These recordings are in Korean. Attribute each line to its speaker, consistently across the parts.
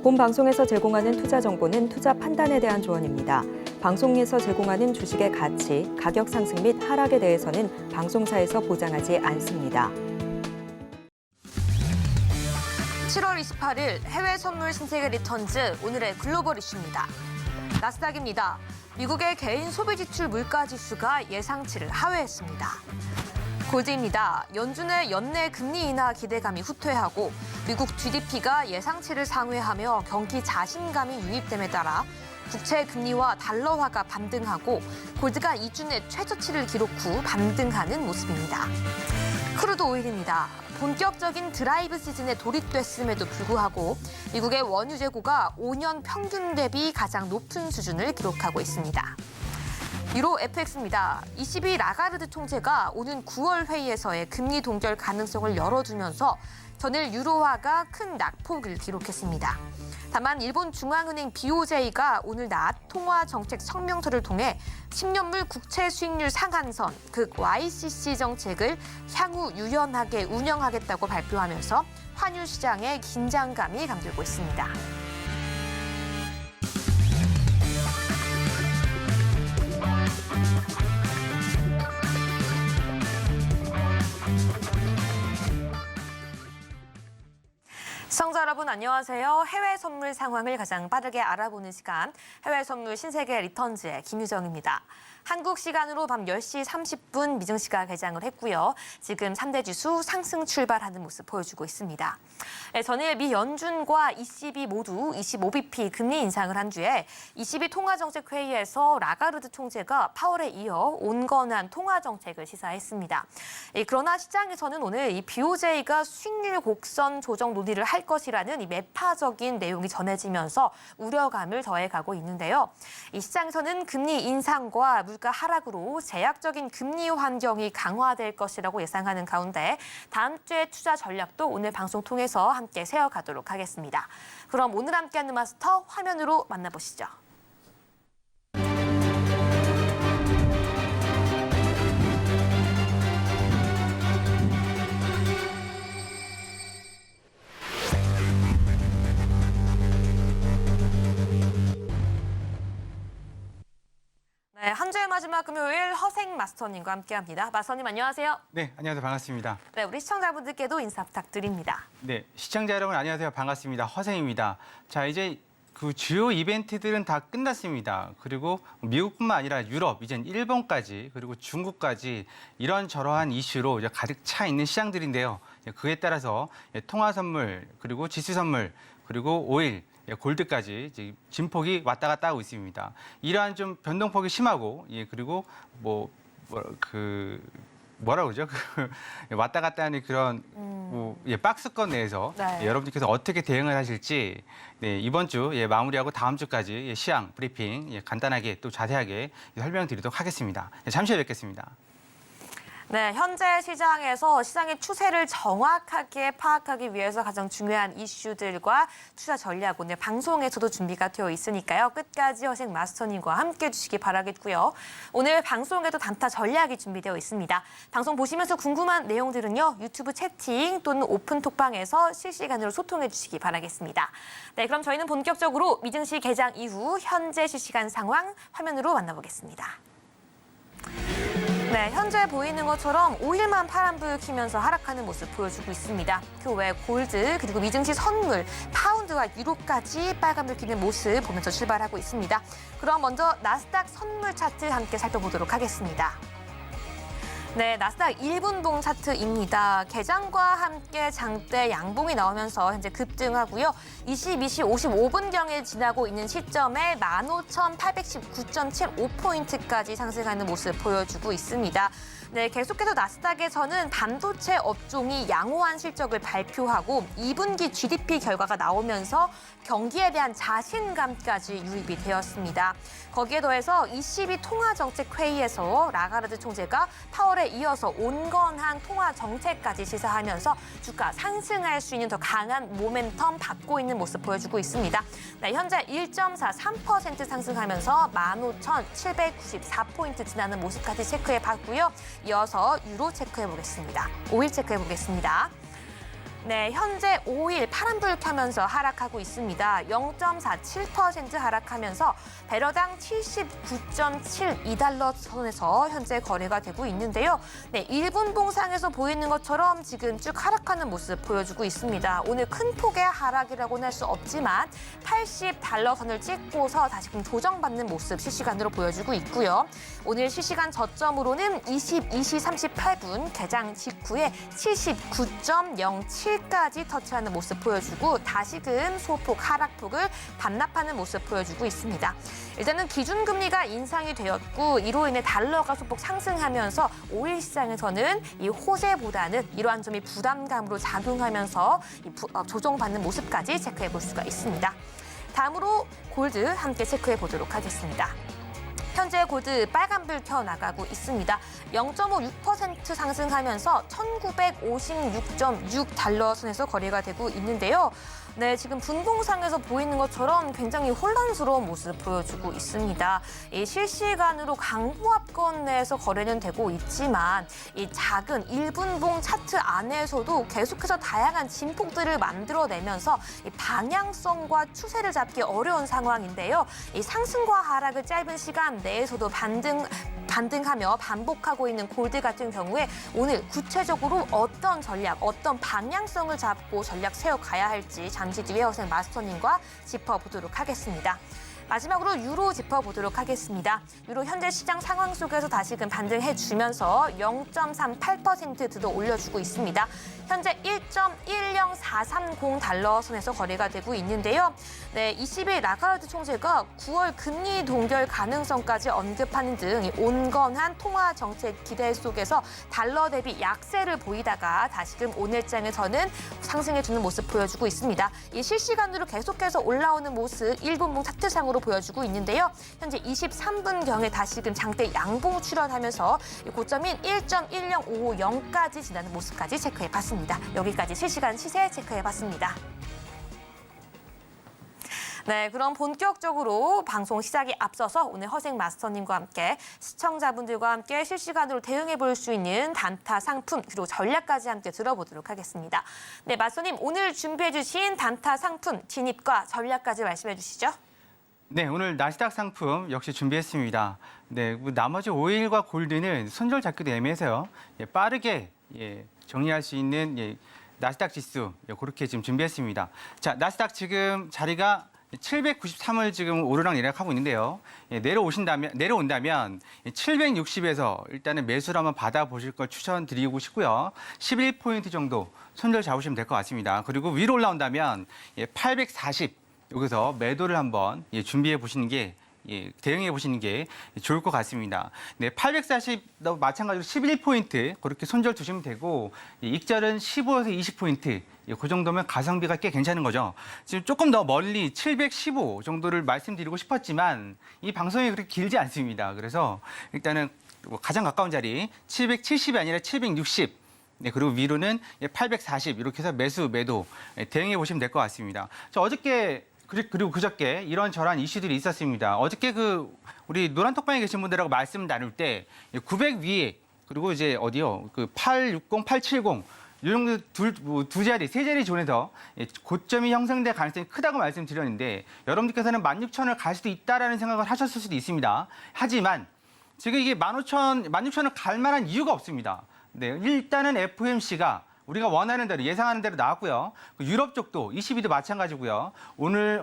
Speaker 1: 본 방송에서 제공하는 투자 정보는 투자 판단에 대한 조언입니다. 방송에서 제공하는 주식의 가치, 가격 상승 및 하락에 대해서는 방송사에서 보장하지 않습니다.
Speaker 2: 7월 28일 해외 선물 신세계 리턴즈 오늘의 글로벌 이슈입니다. 나스닥입니다. 미국의 개인 소비 지출 물가 지수가 예상치를 하회했습니다. 골드입니다. 연준의 연내 금리 인하 기대감이 후퇴하고 미국 GDP가 예상치를 상회하며 경기 자신감이 유입됨에 따라 국채 금리와 달러화가 반등하고 골드가 2주 내 최저치를 기록 후 반등하는 모습입니다. 크루드 오일입니다. 본격적인 드라이브 시즌에 돌입됐음에도 불구하고 미국의 원유 재고가 5년 평균 대비 가장 높은 수준을 기록하고 있습니다. 유로 FX입니다. ECB 라가르드 총재가 오는 9월 회의에서의 금리 동결 가능성을 열어두면서 전일 유로화가 큰 낙폭을 기록했습니다. 다만 일본 중앙은행 BOJ가 오늘 낮 통화 정책 성명서를 통해 10년물 국채 수익률 상한선, 즉 YCC 정책을 향후 유연하게 운영하겠다고 발표하면서 환율 시장에 긴장감이 감돌고 있습니다. 시청자 여러분 안녕하세요. 해외 선물 상황을 가장 빠르게 알아보는 시간 해외 선물 신세계 리턴즈의 김유정입니다. 한국 시간으로 밤 10시 30분 미증시가 개장을 했고요. 지금 3대 지수 상승 출발하는 모습 보여주고 있습니다. 전일 미 연준과 ECB 모두 25bp 금리 인상을 한 뒤에 ECB 통화정책회의에서 라가르드 총재가 파월에 이어 온건한 통화정책을 시사했습니다. 그러나 시장에서는 오늘 이 BOJ가 수익률 곡선 조정 논의를 할 것이라는 이 매파적인 내용이 전해지면서 우려감을 더해가고 있는데요. 이 시장에서는 금리 인상과 물가 하락으로 제약적인 금리 환경이 강화될 것이라고 예상하는 가운데 다음 주의 투자 전략도 오늘 방송 통해서 함께 세워가도록 하겠습니다. 그럼 오늘 함께하는 마스터 화면으로 만나보시죠. 네, 한 주의 마지막 금요일 허생 마스터님과 함께합니다. 마스터님 안녕하세요.
Speaker 3: 네, 안녕하세요. 반갑습니다.
Speaker 2: 네, 우리 시청자분들께도 인사 부탁드립니다.
Speaker 3: 네, 시청자 여러분 안녕하세요. 반갑습니다. 허생입니다. 자, 이제 그 주요 이벤트들은 다 끝났습니다. 그리고 미국뿐만 아니라 유럽, 이젠 일본까지 그리고 중국까지 이런저러한 이슈로 이제 가득 차 있는 시장들인데요. 그에 따라서 통화 선물 그리고 지수 선물 그리고 오일 골드까지 이제 진폭이 왔다 갔다 하고 있습니다. 이러한 좀 변동폭이 심하고 그리고 뭐라고 그러죠? 왔다 갔다 하는 그런 박스권 내에서
Speaker 2: 네.
Speaker 3: 여러분들께서 어떻게 대응을 하실지 이번 주 마무리하고 다음 주까지 시황 브리핑 간단하게 또 자세하게 설명드리도록 하겠습니다. 잠시 후에 뵙겠습니다.
Speaker 2: 네, 현재 시장에서 시장의 추세를 정확하게 파악하기 위해서 가장 중요한 이슈들과 투자 전략 오늘 방송에서도 준비가 되어 있으니까요. 끝까지 허생 마스터님과 함께 해주시기 바라겠고요. 오늘 방송에도 단타 전략이 준비되어 있습니다. 방송 보시면서 궁금한 내용들은요. 유튜브 채팅 또는 오픈 톡방에서 실시간으로 소통해 주시기 바라겠습니다. 네, 그럼 저희는 본격적으로 미증시 개장 이후 현재 실시간 상황 화면으로 만나보겠습니다. 네, 현재 보이는 것처럼 5일만 파란불 켜면서 하락하는 모습 보여주고 있습니다. 그 외 골드 그리고 미증시 선물, 파운드와 유로까지 빨간불 켜는 모습 보면서 출발하고 있습니다. 그럼 먼저 나스닥 선물 차트 함께 살펴보도록 하겠습니다. 네, 나스닥 1분봉 차트입니다. 개장과 함께 장대 양봉이 나오면서 현재 급등하고요. 22시 55분경에 지나고 있는 시점에 15,819.75포인트까지 상승하는 모습 보여주고 있습니다. 네, 계속해서 나스닥에서는 반도체 업종이 양호한 실적을 발표하고 2분기 GDP 결과가 나오면서 경기에 대한 자신감까지 유입이 되었습니다. 거기에 더해서 ECB 통화정책회의에서 라가르드 총재가 파월에 이어서 온건한 통화정책까지 시사하면서 주가 상승할 수 있는 더 강한 모멘텀 받고 있는 모습 보여주고 있습니다. 네, 현재 1.43% 상승하면서 15,794포인트 지나는 모습까지 체크해 봤고요. 이어서 유로 체크해 보겠습니다. 오일 체크해 보겠습니다. 네, 현재 5일 파란불 켜면서 하락하고 있습니다. 0.47% 하락하면서 배럴당 79.72달러 선에서 현재 거래가 되고 있는데요. 네, 1분봉상에서 보이는 것처럼 지금 쭉 하락하는 모습 보여주고 있습니다. 오늘 큰 폭의 하락이라고는 할 수 없지만 80달러 선을 찍고서 다시금 조정받는 모습 실시간으로 보여주고 있고요. 오늘 실시간 저점으로는 22시 38분 개장 직후에 79.07까지 터치하는 모습 보여주고 다시금 소폭 하락폭을 반납하는 모습 보여주고 있습니다. 일단은 기준금리가 인상이 되었고 이로 인해 달러가 소폭 상승하면서 5일 시장에서는 이 호재보다는 이러한 점이 부담감으로 작용하면서 조정받는 모습까지 체크해 볼 수가 있습니다. 다음으로 골드 함께 체크해 보도록 하겠습니다. 현재 골드 빨간불 켜나가고 있습니다. 0.56% 상승하면서 1956.6달러 선에서 거래가 되고 있는데요. 네, 지금 분봉상에서 보이는 것처럼 굉장히 혼란스러운 모습 보여주고 있습니다. 이 실시간으로 강보합권 내에서 거래는 되고 있지만 이 작은 1분봉 차트 안에서도 계속해서 다양한 진폭들을 만들어내면서 이 방향성과 추세를 잡기 어려운 상황인데요. 이 상승과 하락을 짧은 시간 내에서도 반등하며 반복하고 있는 골드 같은 경우에 오늘 구체적으로 어떤 전략, 어떤 방향성을 잡고 전략 세워가야 할지 잠시 뒤에 허생 마스터님과 짚어보도록 하겠습니다. 마지막으로 유로 짚어보도록 하겠습니다. 유로 현재 시장 상황 속에서 다시금 반등해주면서 0.38%도 올려주고 있습니다. 현재 1.10430달러 선에서 거래가 되고 있는데요. 네, 20일 라가르드 총재가 9월 금리 동결 가능성까지 언급하는 등 온건한 통화 정책 기대 속에서 달러 대비 약세를 보이다가 다시금 오늘장에서는 상승해주는 모습 보여주고 있습니다. 이 실시간으로 계속해서 올라오는 모습 1분봉 차트상으로 보여주고 있는데요. 현재 23분경에 다시금 장대 양봉 출현하면서 고점인 1.10550까지 지나는 모습까지 체크해봤습니다. 여기까지 실시간 시세 체크해봤습니다. 네, 그럼 본격적으로 방송 시작에 앞서서 오늘 허생 마스터님과 함께 시청자분들과 함께 실시간으로 대응해 볼 수 있는 단타 상품 그리고 전략까지 함께 들어보도록 하겠습니다. 네, 마스터님 오늘 준비해 주신 단타 상품 진입과 전략까지 말씀해 주시죠.
Speaker 3: 네, 오늘 나스닥 상품 역시 준비했습니다. 네, 나머지 오일과 골드는 손절 잡기도 애매해서요. 빠르게 정리할 수 있는 나스닥 지수 그렇게 지금 준비했습니다. 자, 나스닥 지금 자리가 793을 지금 오르락내리락하고 있는데요. 내려온다면 760에서 일단은 매수를 한번 받아보실 걸 추천드리고 싶고요. 11포인트 정도 손절 잡으시면 될 것 같습니다. 그리고 위로 올라온다면 840 여기서 매도를 한번 준비해 보시는 게 대응해 보시는 게 좋을 것 같습니다. 네, 840도 마찬가지로 11포인트 그렇게 손절 두시면 되고 익절은 15에서 20포인트 그 정도면 가성비가 꽤 괜찮은 거죠. 지금 조금 더 멀리 715 정도를 말씀드리고 싶었지만 이 방송이 그렇게 길지 않습니다. 그래서 일단은 가장 가까운 자리 770이 아니라 760 네, 그리고 위로는 840 이렇게 해서 매도 대응해 보시면 될 것 같습니다. 그리고 그저께 이런저런 이슈들이 있었습니다. 어저께 우리 노란톡방에 계신 분들하고 말씀 나눌 때 900 위에 그리고 이제 어디요? 860, 870 이 정도 두 자리, 세 자리 존에서 고점이 형성될 가능성이 크다고 말씀드렸는데 여러분들께서는 16,000을 갈 수도 있다라는 생각을 하셨을 수도 있습니다. 하지만 지금 이게 16,000을 갈 만한 이유가 없습니다. 네, 일단은 FOMC가 우리가 원하는 대로 예상하는 대로 나왔고요. 유럽 쪽도 22도 마찬가지고요.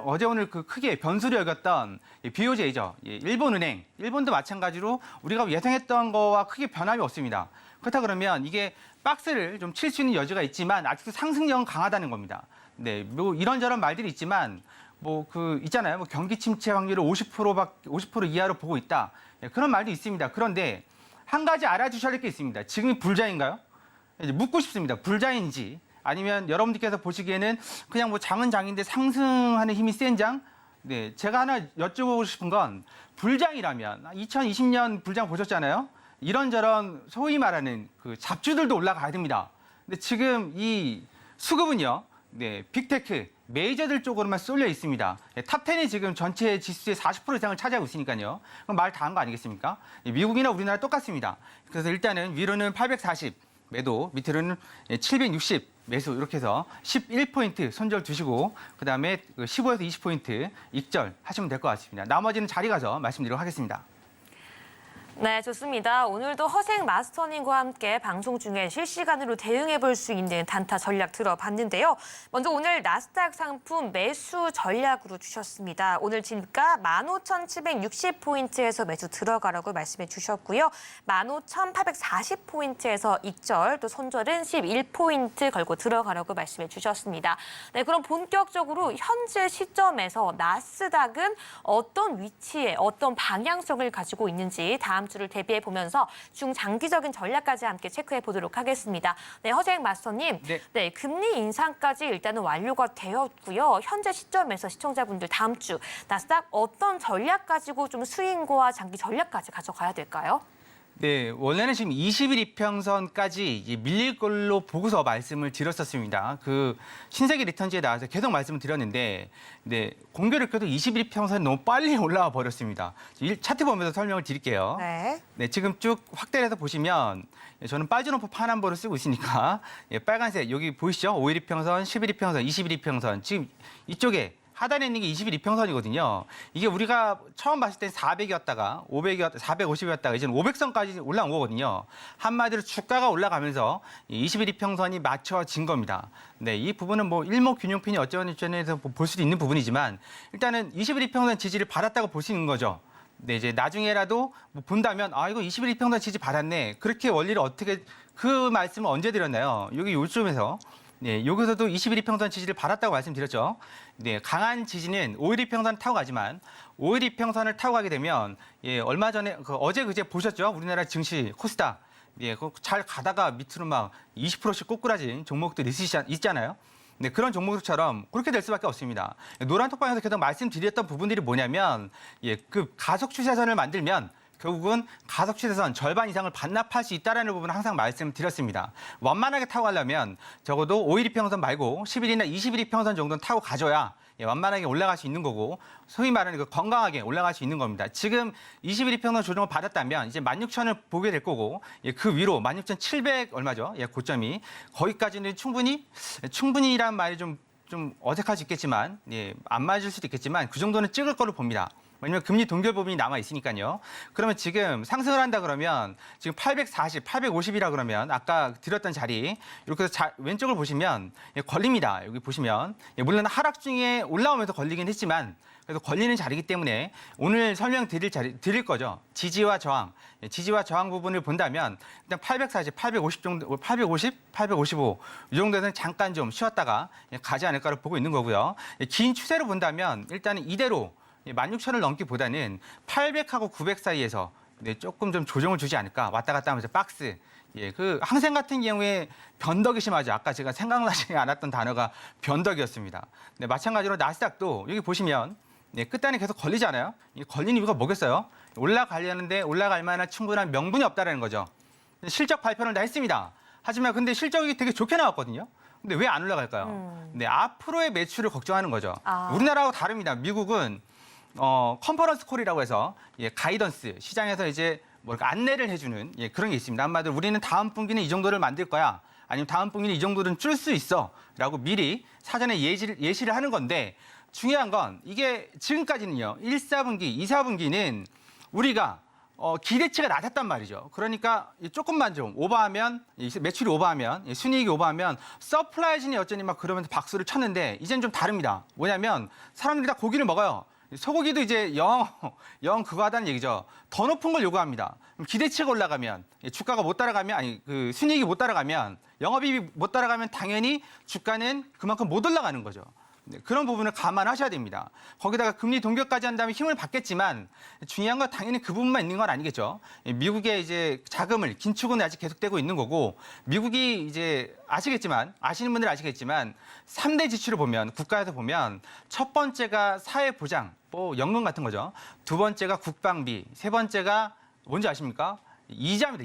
Speaker 3: 어제 오늘 크게 변수를 여겼던 BOJ죠. 일본은행, 일본도 마찬가지로 우리가 예상했던 거와 크게 변함이 없습니다. 그렇다 그러면 이게 박스를 좀 칠 수 있는 여지가 있지만 아직도 상승력은 강하다는 겁니다. 네, 이런저런 말들이 있지만 있잖아요. 경기 침체 확률을 50% 이하로 보고 있다. 그런 말도 있습니다. 그런데 한 가지 알아주셔야 할 게 있습니다. 지금이 불자인가요? 묻고 싶습니다. 불자인지 아니면 여러분들께서 보시기에는 그냥 장은 장인데 상승하는 힘이 센 장? 네, 제가 하나 여쭤보고 싶은 건 불장이라면 2020년 불장 보셨잖아요. 이런저런 소위 말하는 잡주들도 올라가야 됩니다. 근데 지금 이 수급은요, 네, 빅테크 메이저들 쪽으로만 쏠려 있습니다. 탑10이 지금 전체 지수의 40% 이상을 차지하고 있으니까요. 그럼 말 다 한 거 아니겠습니까? 미국이나 우리나라 똑같습니다. 그래서 일단은 위로는 840. 매도, 밑으로는 760 매수 이렇게 해서 11포인트 손절 두시고 그다음에 15에서 20포인트 익절 하시면 될 것 같습니다. 나머지는 자리 가서 말씀드리도록 하겠습니다.
Speaker 2: 네, 좋습니다. 오늘도 허생 마스터님과 함께 방송 중에 실시간으로 대응해 볼 수 있는 단타 전략 들어봤는데요. 먼저 오늘 나스닥 상품 매수 전략으로 주셨습니다. 오늘 진가 15,760포인트에서 매수 들어가라고 말씀해 주셨고요. 15,840포인트에서 익절, 또 손절은 11포인트 걸고 들어가라고 말씀해 주셨습니다. 네, 그럼 본격적으로 현재 시점에서 나스닥은 어떤 위치에 어떤 방향성을 가지고 있는지 다음 주를 대비해 보면서 중장기적인 전략까지 함께 체크해 보도록 하겠습니다. 네, 허생 마스터님. 네, 금리 인상까지 일단은 완료가 되었고요. 현재 시점에서 시청자분들 다음 주 나스닥 어떤 전략 가지고 좀 스윙과 장기 전략까지 가져가야 될까요?
Speaker 3: 네, 원래는 지금 20일 이평선까지 밀릴 걸로 보고서 말씀을 드렸었습니다. 그 신세계 리턴즈에 나와서 계속 말씀을 드렸는데, 네, 공교롭게도 20일 이평선이 너무 빨리 올라와 버렸습니다. 차트 보면서 설명을 드릴게요.
Speaker 2: 네.
Speaker 3: 네, 지금 쭉 확대를 해서 보시면 저는 빨주노프 파남보를 쓰고 있으니까 빨간색 여기 보이시죠? 5일 이평선, 10일 이평선, 20일 이평선 지금 이쪽에 하단에 있는 게 20일 이평선이거든요. 이게 우리가 처음 봤을 때 400이었다가 500이었다가 450이었다가 이제는 500선까지 올라온 거거든요. 한마디로 주가가 올라가면서 20일 이평선이 맞춰진 겁니다. 네, 이 부분은 뭐 일목균형핀이 어쩌고저쩌고해서 볼 수도 있는 부분이지만 일단은 20일 이평선 지지를 받았다고 볼 수 있는 거죠. 네, 이제 나중에라도 뭐 본다면 이거 20일 이평선 지지 받았네. 그렇게 원리를 어떻게 그 말씀을 언제 드렸나요? 여기 요점에서 네, 여기서도 20일 이평선 지지를 받았다고 말씀드렸죠. 네, 강한 지지는 5일 이평선을 타고 가지만 5일 이평선을 타고 가게 되면 얼마 전에 어제 그제 보셨죠? 우리나라 증시 코스닥 잘 가다가 밑으로 막 20%씩 꼬꾸라진 종목들 있잖아요. 네, 그런 종목들처럼 그렇게 될 수밖에 없습니다. 노란 톡방에서 계속 말씀드렸던 부분들이 뭐냐면 그 가속 추세선을 만들면 결국은 가속 추세선 절반 이상을 반납할 수 있다는 부분을 항상 말씀드렸습니다. 완만하게 타고 가려면 적어도 5일 이평선 말고 10일이나 20일 이평선 정도는 타고 가줘야 완만하게 올라갈 수 있는 거고 소위 말하는 그 건강하게 올라갈 수 있는 겁니다. 지금 20일 이평선 조정을 받았다면 이제 16,000을 보게 될 거고 그 위로 16,700 얼마죠? 고점이 거기까지는 충분히란 말이 좀 어색할 수 있겠지만 안 맞을 수도 있겠지만 그 정도는 찍을 거로 봅니다. 왜냐면 금리 동결 부분이 남아 있으니까요. 그러면 지금 상승을 한다 그러면 지금 840, 850이라 그러면 아까 드렸던 자리 이렇게 해서 왼쪽을 보시면 걸립니다. 여기 보시면 물론 하락 중에 올라오면서 걸리긴 했지만 그래서 걸리는 자리이기 때문에 오늘 드릴 거죠. 지지와 저항 부분을 본다면 일단 840, 850 정도, 850, 855 이 정도에서는 잠깐 좀 쉬었다가 가지 않을까를 보고 있는 거고요. 긴 추세로 본다면 일단은 이대로 16,000을 넘기보다는 800하고 900 사이에서 조금 좀 조정을 주지 않을까. 왔다 갔다 하면서 박스. 그 항생 같은 경우에 변덕이 심하죠. 아까 제가 생각나지 않았던 단어가 변덕이었습니다. 네, 마찬가지로 나스닥도 여기 보시면 끝단에 계속 걸리잖아요. 걸리는 이유가 뭐겠어요? 올라가려는데 올라갈 만한 충분한 명분이 없다는 거죠. 실적 발표를 다 했습니다. 하지만 근데 실적이 되게 좋게 나왔거든요. 근데 왜 안 올라갈까요? 네, 앞으로의 매출을 걱정하는 거죠. 우리나라하고 다릅니다. 미국은 컨퍼런스 콜이라고 해서 가이던스 시장에서 이제 안내를 해주는 그런 게 있습니다. 한마디로 우리는 다음 분기는 이 정도를 만들 거야. 아니면 다음 분기는 이 정도는 줄 수 있어라고 미리 사전에 예시를 하는 건데 중요한 건 이게 지금까지는요. 1, 4분기, 2, 4분기는 우리가 기대치가 낮았단 말이죠. 그러니까 조금만 좀 오버하면 매출이 오버하면 순이익이 오버하면 서프라이즈니 어쩌니 막 그러면서 박수를 쳤는데 이제는 좀 다릅니다. 뭐냐면 사람들이 다 고기를 먹어요. 소고기도 이제 영 그거 하다는 얘기죠. 더 높은 걸 요구합니다. 그럼 기대치가 올라가면 주가가 못 따라가면 그 순이익이 못 따라가면 영업이익이 못 따라가면 당연히 주가는 그만큼 못 올라가는 거죠. 그런 부분을 감안하셔야 됩니다. 거기다가 금리 동결까지 한다면 힘을 받겠지만 중요한 건 당연히 그 부분만 있는 건 아니겠죠. 미국의 이제 자금을 긴축은 아직 계속되고 있는 거고 미국이 이제 아시는 분들은 아시겠지만 3대 지출을 보면 국가에서 보면 첫 번째가 사회보장, 연금 같은 거죠. 두 번째가 국방비, 세 번째가 뭔지 아십니까? 이자입니다.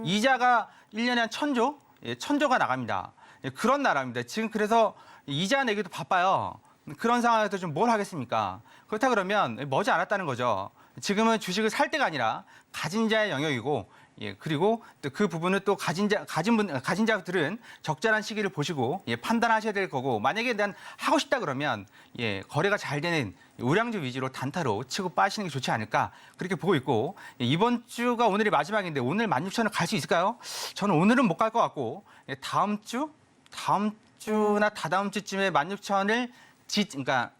Speaker 3: 이자가 1년에 한 1,000조? 1,000조가 나갑니다. 그런 나라입니다. 지금 그래서 이자 내기도 바빠요. 그런 상황에서 좀 뭘 하겠습니까? 그렇다 그러면 머지 않았다는 거죠. 지금은 주식을 살 때가 아니라 가진 자의 영역이고 예, 그리고 또 그 부분을 또 가진 자들은 적절한 시기를 보시고 예, 판단하셔야 될 거고 만약에 난 하고 싶다 그러면 예, 거래가 잘 되는 우량주 위주로 단타로 치고 빠지는 게 좋지 않을까 그렇게 보고 있고 예, 이번 주가 오늘이 마지막인데 오늘 16,000원 갈 수 있을까요? 저는 오늘은 못 갈 것 같고 예, 다음 주나 다다음 주쯤에 16,000원을 그러니까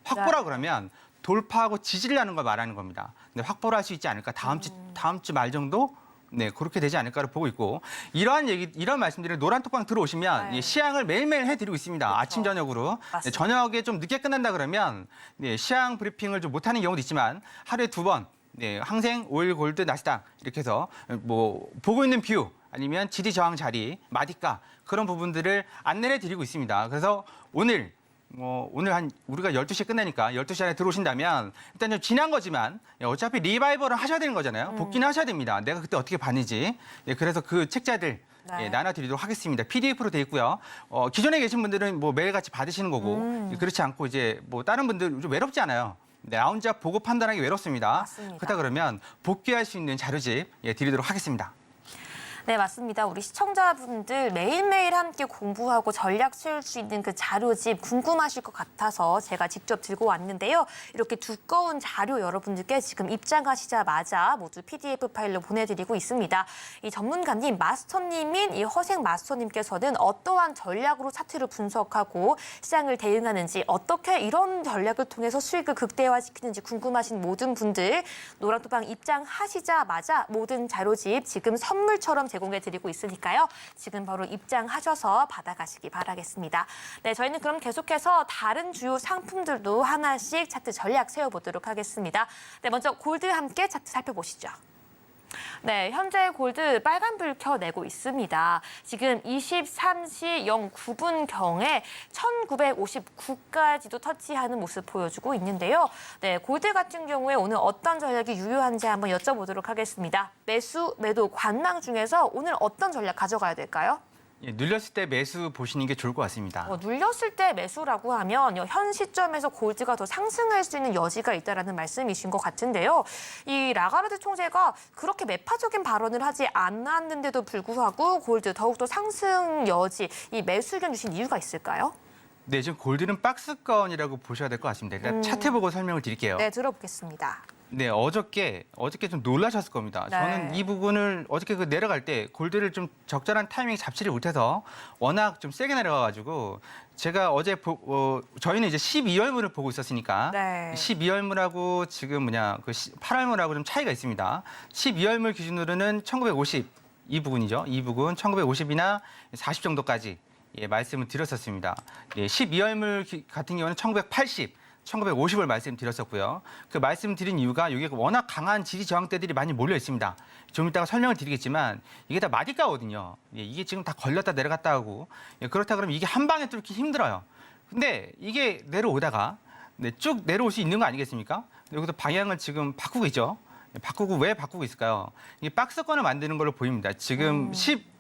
Speaker 3: 확보라 그러면 돌파하고 지지를 하는 걸 말하는 겁니다. 근데 확보를 할 수 있지 않을까? 다음 주 말 정도? 네, 그렇게 되지 않을까를 보고 있고 이런 말씀들을 노란톡방 들어오시면
Speaker 2: 네.
Speaker 3: 예, 시향을 매일매일 해드리고 있습니다.
Speaker 2: 그렇죠.
Speaker 3: 아침 저녁으로 네,
Speaker 2: 맞습니다.
Speaker 3: 저녁에 좀 늦게 끝난다 그러면 네, 시향 브리핑을 좀 못하는 경우도 있지만 하루에 2번 네, 항생, 오일, 골드, 나스닥 이렇게 해서 뭐 보고 있는 뷰 아니면 지지 저항 자리, 마디가 그런 부분들을 안내를 드리고 있습니다. 그래서 오늘 한 우리가 12시에 끝나니까 12시 안에 들어오신다면 일단 좀 지난 거지만 어차피 리바이벌을 하셔야 되는 거잖아요. 복귀는 하셔야 됩니다. 내가 그때 어떻게 봤는지. 예, 그래서 그 책자들
Speaker 2: 네.
Speaker 3: 예, 나눠드리도록 하겠습니다. PDF로 돼 있고요. 기존에 계신 분들은 뭐 매일같이 받으시는 거고 예, 그렇지 않고 이제 뭐 다른 분들 좀 외롭지 않아요. 네, 나 혼자 보고 판단하기 외롭습니다.
Speaker 2: 맞습니다.
Speaker 3: 그렇다 그러면 복귀할 수 있는 자료집 예, 드리도록 하겠습니다.
Speaker 2: 네, 맞습니다. 우리 시청자분들 매일매일 함께 공부하고 전략 세울 수 있는 그 자료집 궁금하실 것 같아서 제가 직접 들고 왔는데요. 이렇게 두꺼운 자료 여러분들께 지금 입장하시자마자 모두 PDF 파일로 보내드리고 있습니다. 이 전문가님, 마스터님인 이 허생 마스터님께서는 어떠한 전략으로 차트를 분석하고 시장을 대응하는지 어떻게 이런 전략을 통해서 수익을 극대화시키는지 궁금하신 모든 분들 노란톡방 입장하시자마자 모든 자료집 지금 선물처럼 제공해드리고 있으니까요. 지금 바로 입장하셔서 받아가시기 바라겠습니다. 네, 저희는 그럼 계속해서 다른 주요 상품들도 하나씩 차트 전략 세워보도록 하겠습니다. 네, 먼저 골드 함께 차트 살펴보시죠. 네, 현재 골드 빨간불 켜내고 있습니다. 지금 23시 09분경에 1959까지도 터치하는 모습 보여주고 있는데요. 네, 골드 같은 경우에 오늘 어떤 전략이 유효한지 한번 여쭤보도록 하겠습니다. 매수, 매도, 관망 중에서 오늘 어떤 전략 가져가야 될까요?
Speaker 3: 예, 눌렸을 때 매수 보시는 게 좋을 것 같습니다.
Speaker 2: 눌렸을 때 매수라고 하면 현 시점에서 골드가 더 상승할 수 있는 여지가 있다라는 말씀이신 것 같은데요. 이 라가르드 총재가 그렇게 매파적인 발언을 하지 않았는데도 불구하고 골드 더욱더 상승 여지, 이 매수 의견 주신 이유가 있을까요?
Speaker 3: 네, 지금 골드는 박스권이라고 보셔야 될 것 같습니다. 일단 차트 보고 설명을 드릴게요.
Speaker 2: 네, 들어보겠습니다.
Speaker 3: 네, 어저께 좀 놀라셨을 겁니다.
Speaker 2: 네.
Speaker 3: 저는 이 부분을 어저께 그 내려갈 때 골드를 좀 적절한 타이밍 잡지를 못해서 워낙 좀 세게 내려가가지고 제가 어제 저희는 이제 12월물을 보고 있었으니까
Speaker 2: 네.
Speaker 3: 12월물하고 지금 그 8월물하고 좀 차이가 있습니다. 12월물 기준으로는 1950 이 부분이죠. 이 부분 1950이나 40 정도까지 예, 말씀을 드렸었습니다. 예, 12월물 같은 경우는 1980 1950을 말씀드렸었고요. 그 말씀드린 이유가 여기 워낙 강한 지지 저항대들이 많이 몰려 있습니다. 좀 이따가 설명을 드리겠지만 이게 다 마디가거든요. 예, 이게 지금 다 걸렸다 내려갔다 하고 예, 그렇다 그러면 이게 한 방에 뚫기 힘들어요. 근데 이게 내려오다가 네, 쭉 내려올 수 있는 거 아니겠습니까? 여기서 방향을 지금 바꾸고 있죠. 왜 바꾸고 있을까요? 이 박스권을 만드는 걸로 보입니다. 지금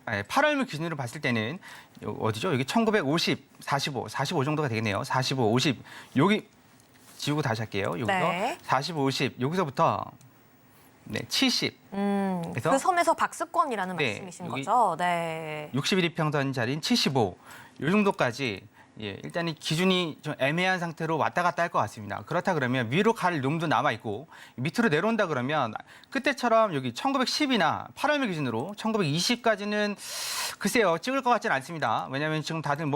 Speaker 3: 8월물 기준으로 봤을 때는 어디죠? 여기 1950, 45 정도가 되겠네요. 45, 50 여기 지우고 다시 할게요. 여기서
Speaker 2: 네.
Speaker 3: 45, 50 여기서부터 네, 70. 그래서
Speaker 2: 그 섬에서 박스권이라는
Speaker 3: 네,
Speaker 2: 말씀이신
Speaker 3: 여기
Speaker 2: 거죠? 네.
Speaker 3: 61일 평선 자리인 75. 이 정도까지 예, 일단 이 기준이 좀 애매한 상태로 왔다 갔다 할 것 같습니다. 그렇다 그러면 위로 갈 룸도 남아 있고 밑으로 내려온다 그러면 그때처럼 여기 1910이나 8월물 기준으로 1920까지는 글쎄요 찍을 것 같지는 않습니다. 왜냐하면 지금 다들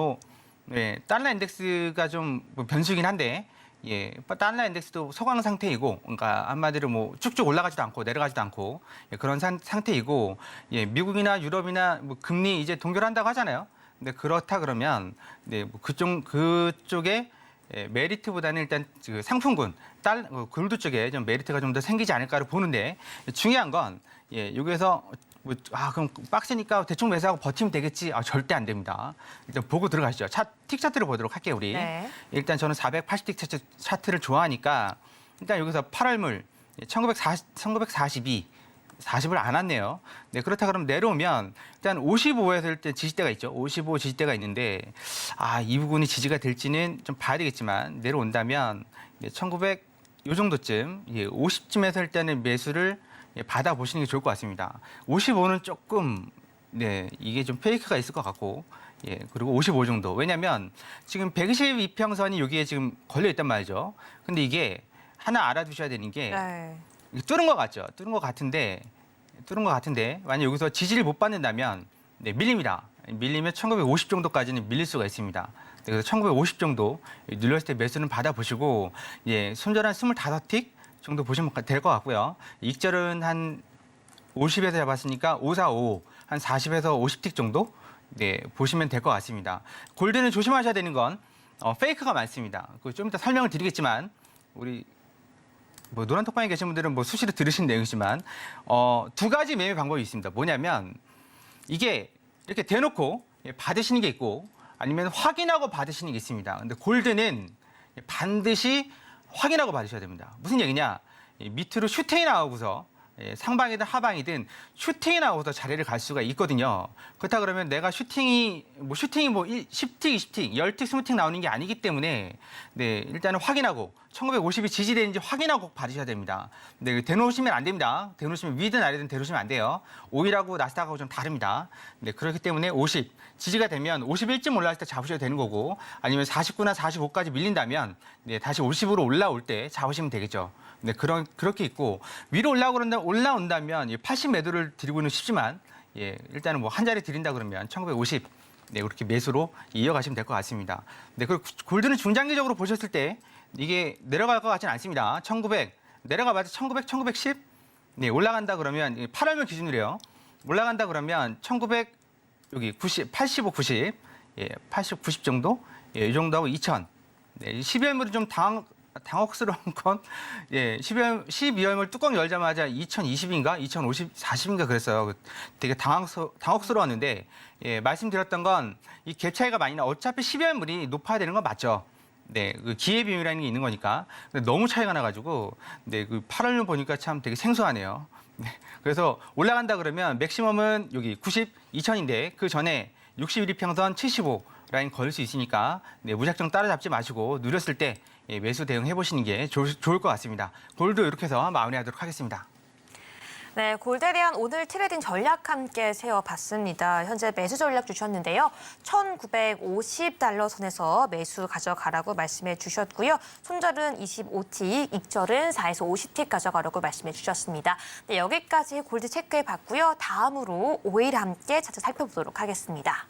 Speaker 3: 달러 인덱스가 좀 변수긴 한데 예, 달러 인덱스도 소강 상태이고, 그러니까 한마디로 쭉쭉 올라가지도 않고 내려가지도 않고 예, 그런 상태이고, 예, 미국이나 유럽이나 금리 이제 동결한다고 하잖아요. 근데 그렇다 그러면 그쪽에 예, 메리트보다는 일단 그 상품군 골드 쪽에 좀 메리트가 좀 더 생기지 않을까를 보는데 중요한 건 여기에서 그럼 박스니까 대충 매수하고 버티면 되겠지. 절대 안 됩니다. 일단 보고 들어가시죠. 틱 차트를 보도록 할게요, 우리. 네. 일단 저는 480틱 차트를 좋아하니까 일단 여기서 8월물 1942, 40을 안 왔네요. 네, 그렇다 그러면 내려오면 일단 55에서 일단 지지대가 있죠. 55 지지대가 있는데 이 부분이 지지가 될지는 좀 봐야 되겠지만 내려온다면 1900 요 정도쯤 50쯤에서 일단은 매수를 받아보시는 게 좋을 것 같습니다. 55는 조금 네, 이게 좀 페이크가 있을 것 같고, 예, 그리고 55 정도. 왜냐면 지금 122평선이 여기에 지금 걸려 있단 말이죠. 근데 이게 하나 알아두셔야 되는 게
Speaker 2: 네.
Speaker 3: 이게 뚫은 것 같죠. 뚫은 것 같은데 만약 여기서 지지를 못 받는다면 네, 밀립니다. 밀리면 1950 정도까지는 밀릴 수가 있습니다. 네, 그래서 1950 정도 눌렸을 때 매수는 받아보시고 예, 손절 한 25틱 정도 보시면 될 것 같고요. 익절은 한 50에서 잡았으니까 545, 한 40에서 50틱 정도 네, 보시면 될 것 같습니다. 골드는 조심하셔야 되는 건 페이크가 많습니다. 좀 이따 설명을 드리겠지만 우리 뭐 노란 톡방에 계신 분들은 뭐 수시로 들으신 내용이지만 두 가지 매매 방법이 있습니다. 뭐냐면 이게 이렇게 대놓고 받으시는 게 있고 아니면 확인하고 받으시는 게 있습니다. 근데 골드는 반드시 확인하고 받으셔야 됩니다. 무슨 얘기냐? 밑으로 슈팅이 나오고서 상방이든 하방이든 슈팅이 나오고서 자리를 갈 수가 있거든요. 그렇다 그러면 내가 슈팅이 뭐 10틱, 20틱, 10틱, 20틱 나오는 게 아니기 때문에 네, 일단은 확인하고 1950이 지지되는지 확인하고 받으셔야 됩니다. 네, 대놓으시면 안 됩니다. 대놓으시면 위든 아래든 대놓으시면 안 돼요. 오일하고 나스닥하고 좀 다릅니다. 네, 그렇기 때문에 50 지지가 되면 51쯤 올라갈 때 잡으셔도 되는 거고 아니면 49나 45까지 밀린다면 네, 다시 50으로 올라올 때 잡으시면 되겠죠. 네, 그렇게 있고 위로 올라온다면 80 매도를 드리고는 쉽지만 예, 일단은 뭐 한 자리 드린다 그러면 1950 네, 그렇게 매수로 이어가시면 될 것 같습니다. 네, 그리고 골드는 중장기적으로 보셨을 때 이게 내려갈 것 같지는 않습니다. 1900 내려가봐도 1900, 1910 네, 올라간다 그러면 8월말 기준으로요. 올라간다 그러면 1900 여기 90, 85, 90 예, 80, 90 정도 예, 이 정도하고 2000 네, 12월물은 좀 당혹스러운 건 예, 12월물 뚜껑 열자마자 2020인가 2050, 40인가 그랬어요. 되게 당혹스러웠는데 예, 말씀드렸던 건 이 갭 차이가 많이 나. 어차피 12월물이 높아야 되는 건 맞죠. 네, 그 기회 비율이라는 게 있는 거니까. 근데 너무 차이가 나가지고 네, 그 8월물 보니까 참 되게 생소하네요. 네, 그래서 올라간다 그러면 맥시멈은 여기 90, 2000인데 그 전에 61일 평선 75 라인 걸릴 수 있으니까 네, 무작정 따라잡지 마시고 누렸을 때 예, 매수 대응해 보시는 게 좋을 것 같습니다. 골드 이렇게 해서 마무리하도록 하겠습니다.
Speaker 2: 네, 골드에 대한 오늘 트레이딩 전략 함께 세워봤습니다. 현재 매수 전략 주셨는데요. 1950달러 선에서 매수 가져가라고 말씀해 주셨고요. 손절은 25틱, 익절은 4에서 50틱 가져가라고 말씀해 주셨습니다. 네, 여기까지 골드 체크해 봤고요. 다음으로 오일 함께 차트 살펴보도록 하겠습니다.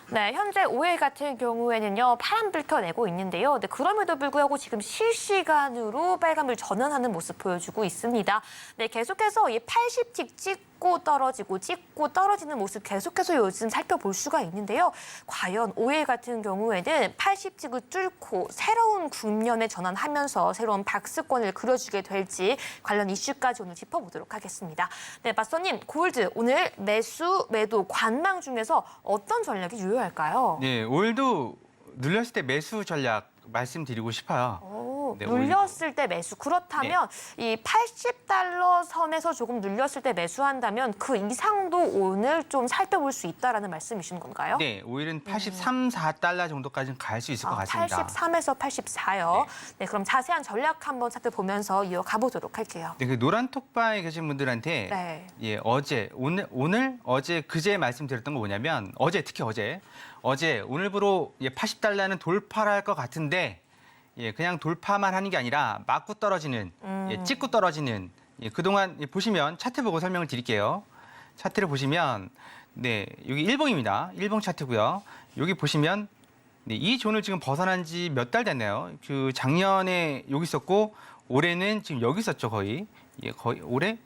Speaker 2: 네, 현재 오일 같은 경우에는요, 파란불 켜내고 있는데요. 네, 그럼에도 불구하고 지금 실시간으로 빨간불 전환하는 모습 보여주고 있습니다. 네, 계속해서 이 80틱 찍고 떨어지는 모습 계속해서 요즘 살펴볼 수가 있는데요. 과연 오일 같은 경우에는 80틱을 뚫고 새로운 국면에 전환하면서 새로운 박스권을 그려주게 될지 관련 이슈까지 오늘 짚어보도록 하겠습니다. 네, 맞서님, 골드 오늘 매수, 매도, 관망 중에서 어떤 전략이 유효할까요?
Speaker 3: 네, 오일도 눌렸을 때 매수 전략 말씀드리고 싶어요. 네,
Speaker 2: 눌렸을 때 매수. 그렇다면 이 80달러 선에서 조금 눌렸을 때 매수한다면 그 이상도 오늘 좀 살펴볼 수 있다라는 말씀이신 건가요?
Speaker 3: 네, 오일은 83, 4달러 정도까지는 갈 수 있을 것 같습니다.
Speaker 2: 83에서 84요. 네, 그럼 자세한 전략 한번 살펴보면서 이어가 보도록 할게요.
Speaker 3: 네, 그 노란 톡방에 계신 분들한테
Speaker 2: 네.
Speaker 3: 예, 어제 그제 말씀드렸던 거 뭐냐면 특히 어제 오늘부로 80달러는 돌파를 할 것 같은데 예, 그냥 돌파만 하는 게 아니라 맞고 떨어지는, 예, 찍고 떨어지는. 예, 그동안 보시면 차트 보고 설명을 드릴게요. 차트를 보시면 네, 여기 일봉입니다. 일봉 차트고요. 여기 보시면 네, 이 존을 지금 벗어난 지 몇 달 됐네요. 그 작년에 여기 있었고 올해는 지금 여기 있었죠, 거의. 예, 거의 올해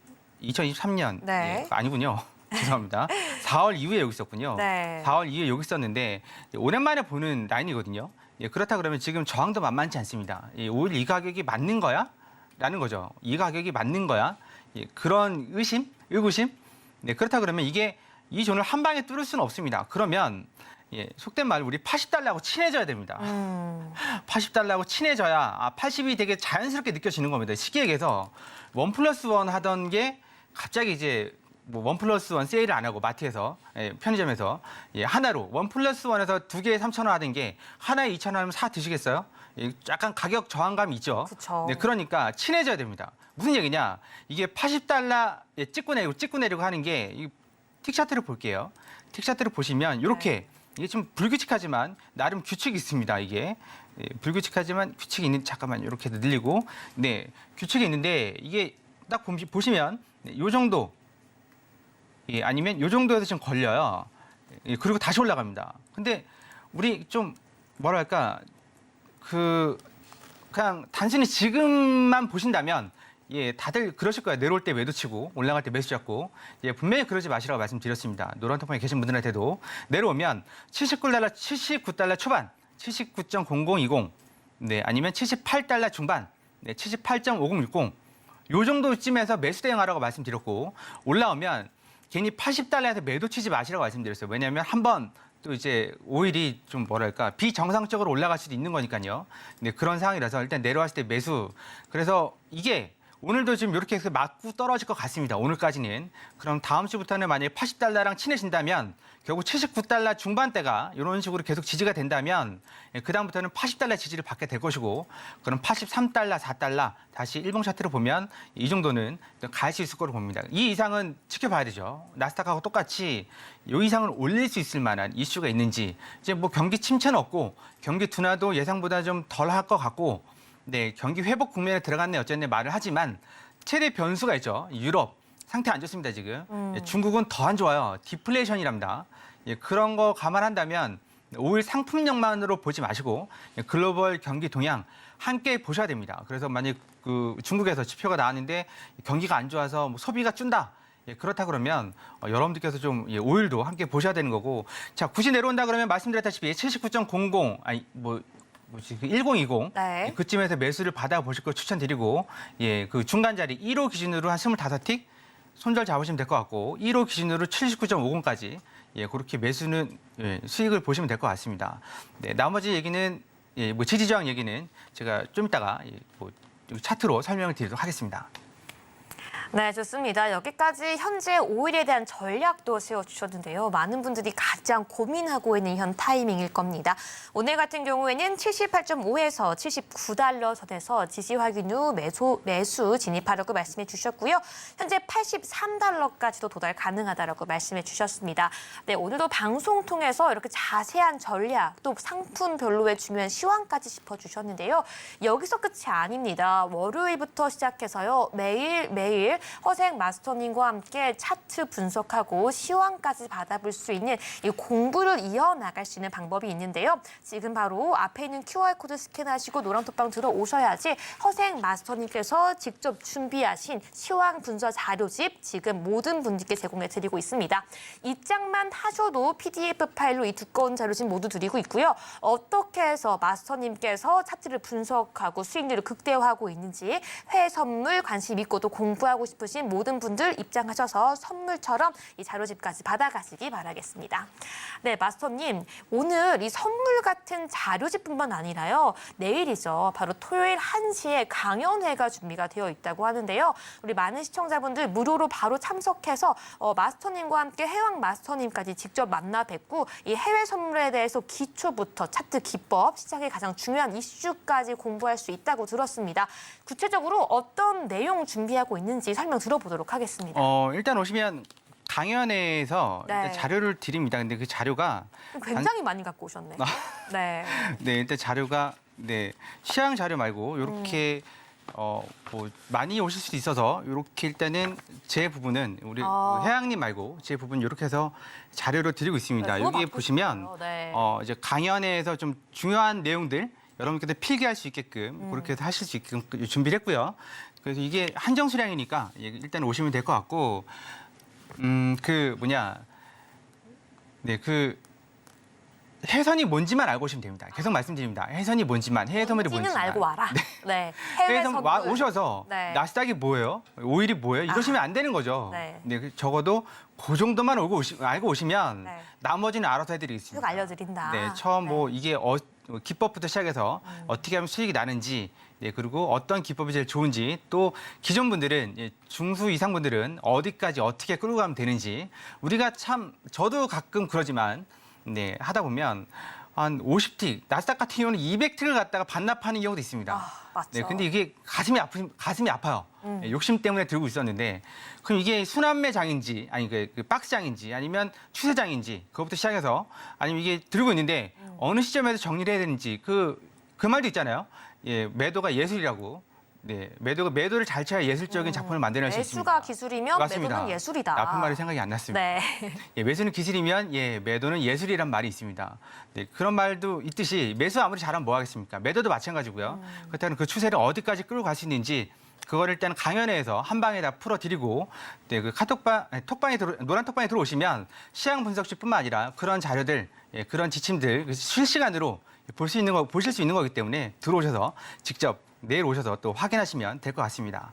Speaker 3: 2023년.
Speaker 2: 네.
Speaker 3: 예, 아니군요. 죄송합니다. 4월 이후에 여기 있었군요.
Speaker 2: 네.
Speaker 3: 4월 이후에 여기 있었는데 오랜만에 보는 라인이거든요. 예, 그렇다 그러면 지금 저항도 만만치 않습니다. 예, 오일 이 가격이 맞는 거야? 라는 거죠. 이 가격이 맞는 거야? 예, 그런 의구심? 네, 그렇다 그러면 이게 이 존을 한 방에 뚫을 수는 없습니다. 그러면 예, 속된 말로 우리 80달러하고 친해져야 됩니다. 80달러하고 친해져야 80이 되게 자연스럽게 느껴지는 겁니다. 시기액에서 1+1 하던 게 갑자기 이제 뭐 1+1 세일을 안 하고 마트에서 편의점에서 하나로 1+1에서 2개에 3,000원 하던 게 하나에 2,000원 하면 사 드시겠어요? 약간 가격 저항감이 있죠.
Speaker 2: 그쵸.
Speaker 3: 네, 그러니까 친해져야 됩니다. 무슨 얘기냐? 이게 80달러 찍고 내리고 하는 게 틱차트를 볼게요. 틱차트를 보시면 이렇게 이게 좀 불규칙하지만 나름 규칙이 있습니다. 이게 불규칙하지만 규칙이 있는 잠깐만 이렇게 늘리고 규칙이 있는데 이게 딱 보시면 요 정도 아니면 요 정도에서 좀 걸려요. 그리고 다시 올라갑니다. 근데 우리 좀 뭐랄까 그냥 단순히 지금만 보신다면 다들 그러실 거예요. 내려올 때 매도 치고 올라갈 때 매수 잡고 분명히 그러지 마시라고 말씀드렸습니다. 노란통방에 계신 분들한테도 내려오면 79달러 초반, 79.0020, 아니면 78달러 중반, 78.5060 요 정도쯤에서 매수 대응하라고 말씀드렸고 올라오면 괜히 80달러에서 매도 치지 마시라고 말씀드렸어요. 왜냐하면 한번 또 이제 오일이 좀 뭐랄까 비정상적으로 올라갈 수도 있는 거니까요. 그런 상황이라서 일단 내려왔을 때 매수. 그래서 이게 오늘도 지금 이렇게 해서 맞고 떨어질 것 같습니다. 오늘까지는. 그럼 다음 주부터는 만약에 80달러랑 친해진다면 결국 79달러 중반대가 이런 식으로 계속 지지가 된다면 그다음부터는 80달러 지지를 받게 될 것이고 그럼 83달러, 4달러 다시 일봉 차트로 보면 이 정도는 갈 수 있을 거로 봅니다. 이 이상은 지켜봐야 되죠. 나스닥하고 똑같이 이 이상을 올릴 수 있을 만한 이슈가 있는지 이제 뭐 경기 침체는 없고 경기 둔화도 예상보다 좀 덜 할 것 같고 경기 회복 국면에 들어갔네 어쨌네 말을 하지만 최대 변수가 있죠. 유럽 상태 안 좋습니다 지금. 중국은 더 안 좋아요. 디플레이션이랍니다. 그런 거 감안한다면 오일 상품력만으로 보지 마시고 글로벌 경기 동향 함께 보셔야 됩니다. 그래서 만약 중국에서 지표가 나왔는데 경기가 안 좋아서 뭐 소비가 준다. 그렇다 그러면 여러분들께서 좀 오일도 함께 보셔야 되는 거고 자 굳이 내려온다 그러면 말씀드렸다시피 79.00 아니 뭐 1020 그쯤에서 매수를 받아보실 걸 추천드리고 그 중간 자리 1호 기준으로 한 25틱 손절 잡으시면 될 것 같고 1호 기준으로 79.50까지 그렇게 매수는 수익을 보시면 될 것 같습니다. 나머지 얘기는 뭐 지지 저항 얘기는 제가 좀 이따가 뭐 차트로 설명을 드리도록 하겠습니다.
Speaker 2: 네, 좋습니다. 여기까지 현재 오일에 대한 전략도 세워주셨는데요. 많은 분들이 가장 고민하고 있는 현 타이밍일 겁니다. 오늘 같은 경우에는 78.5에서 79달러 선에서 지지 확인 후 매수 진입하라고 말씀해 주셨고요. 현재 83달러까지도 도달 가능하다라고 말씀해 주셨습니다. 네, 오늘도 방송 통해서 이렇게 자세한 전략 또 상품별로의 중요한 시황까지 짚어주셨는데요. 여기서 끝이 아닙니다. 월요일부터 시작해서요. 매일 허생 마스터님과 함께 차트 분석하고 시황까지 받아볼 수 있는 이 공부를 이어나갈 수 있는 방법이 있는데요. 지금 바로 앞에 있는 QR코드 스캔하시고 노란톡방 들어오셔야지 허생 마스터님께서 직접 준비하신 시황 분석 자료집 지금 모든 분들께 제공해드리고 있습니다. 입장만 하셔도 PDF 파일로 이 두꺼운 자료집 모두 드리고 있고요. 어떻게 해서 마스터님께서 차트를 분석하고 수익률을 극대화하고 있는지 회 선물 관심 있고 또 공부하고 싶으신 모든 분들 입장하셔서 선물처럼 이 자료집까지 받아가시기 바라겠습니다. 네, 마스터님, 오늘 이 선물 같은 자료집뿐만 아니라요. 내일이죠. 바로 토요일 1시에 강연회가 준비가 되어 있다고 하는데요. 우리 많은 시청자분들 무료로 바로 참석해서 마스터님과 함께 해왕 마스터님까지 직접 만나 뵙고 이 해외 선물에 대해서 기초부터 차트 기법, 시장의 가장 중요한 이슈까지 공부할 수 있다고 들었습니다. 구체적으로 어떤 내용 준비하고 있는지 설명 들어보도록 하겠습니다.
Speaker 3: 일단 오시면 강연회에서 일단 자료를 드립니다. 근데 그 자료가
Speaker 2: 굉장히 많이 갖고 오셨네. 네.
Speaker 3: 네, 일단 자료가 시황 자료 말고 이렇게 뭐 많이 오실 수도 있어서 이렇게 일단은 제 부분은 우리 회장님 말고 제 부분 이렇게 해서 자료를 드리고 있습니다.
Speaker 2: 네,
Speaker 3: 여기에 보시면 이제 강연회에서 좀 중요한 내용들 여러분께서 필기할 수 있게끔 그렇게 해서 하실 수 있게끔 준비를 했고요. 그래서 이게 한정 수량이니까 일단 오시면 될 것 같고 해선이 뭔지만 알고 오시면 됩니다. 계속 말씀드립니다. 해선이 뭔지만, 해외 선물이
Speaker 2: 뭔지는
Speaker 3: 뭔지만.
Speaker 2: 알고 와라. 네. 해외
Speaker 3: 해외 선물
Speaker 2: 선물.
Speaker 3: 오셔서
Speaker 2: 네.
Speaker 3: 나스닥이 뭐예요? 오일이 뭐예요? 이러시면 안 되는 거죠.
Speaker 2: 네.
Speaker 3: 적어도 그 정도만 알고 오시면
Speaker 2: 네.
Speaker 3: 나머지는 알아서 해드리겠습니다.
Speaker 2: 쭉 알려드린다.
Speaker 3: 네, 처음 뭐 이게 기법부터 시작해서 어떻게 하면 수익이 나는지, 그리고 어떤 기법이 제일 좋은지, 또 기존 분들은 중수 이상 분들은 어디까지 어떻게 끌고 가면 되는지, 우리가 참 저도 가끔 그러지만 하다 보면 한 50틱, 나스닥 같은 경우는 200틱을 갖다가 반납하는 경우도 있습니다.
Speaker 2: 맞죠.
Speaker 3: 근데 이게 가슴이 아파요. 욕심 때문에 들고 있었는데, 그럼 이게 순환매장인지, 아니 그 박스장인지, 아니면 추세장인지, 그것부터 시작해서, 아니면 이게 들고 있는데 어느 시점에서 정리를 해야 되는지, 그 말도 있잖아요. 매도가 예술이라고. 매도를 잘 쳐야 예술적인 작품을 만들어낼 수 있습니다.
Speaker 2: 매수가 기술이면
Speaker 3: 맞습니다.
Speaker 2: 매도는 예술이다.
Speaker 3: 나쁜 말이 생각이 안 났습니다.
Speaker 2: 네.
Speaker 3: 매수는 기술이면 매도는 예술이란 말이 있습니다. 그런 말도 있듯이 매수 아무리 잘하면 뭐 하겠습니까? 매도도 마찬가지고요. 그렇다면 그 추세를 어디까지 끌고 갈 수 있는지 그거를 일단 강연회에서 한 방에 다 풀어드리고 그 노란 톡방에 들어오시면 시장 분석실뿐만 아니라 그런 자료들, 그런 지침들 실시간으로 보실 수 있는 거기 때문에 들어오셔서 직접 내일 오셔서 또 확인하시면 될 것 같습니다.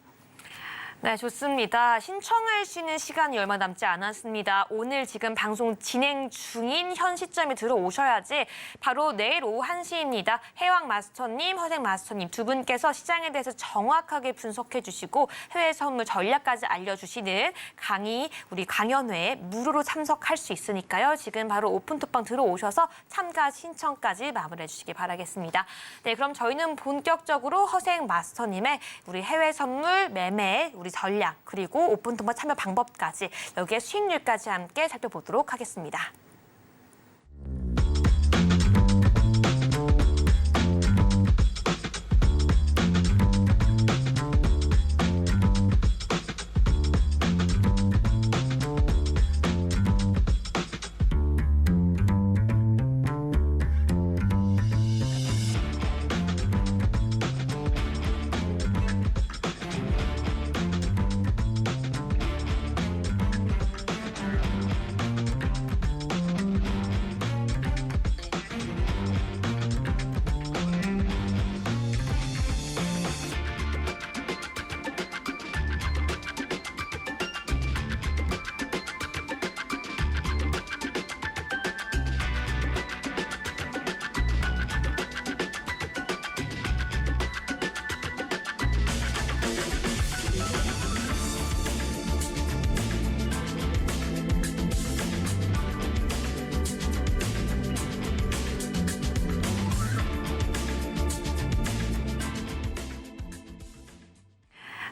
Speaker 2: 네, 좋습니다. 신청할 수 있는 시간이 얼마 남지 않았습니다. 오늘 지금 방송 진행 중인 현 시점에 들어오셔야지 바로 내일 오후 1시입니다. 해왕 마스터님, 허생 마스터님 두 분께서 시장에 대해서 정확하게 분석해 주시고 해외 선물 전략까지 알려주시는 강의, 우리 강연회에 무료로 참석할 수 있으니까요. 지금 바로 오픈톡방 들어오셔서 참가 신청까지 마무리해 주시기 바라겠습니다. 네, 그럼 저희는 본격적으로 허생 마스터님의 우리 해외 선물 매매, 우리 전략, 그리고 오픈통화 참여 방법까지 여기에 수익률까지 함께 살펴보도록 하겠습니다.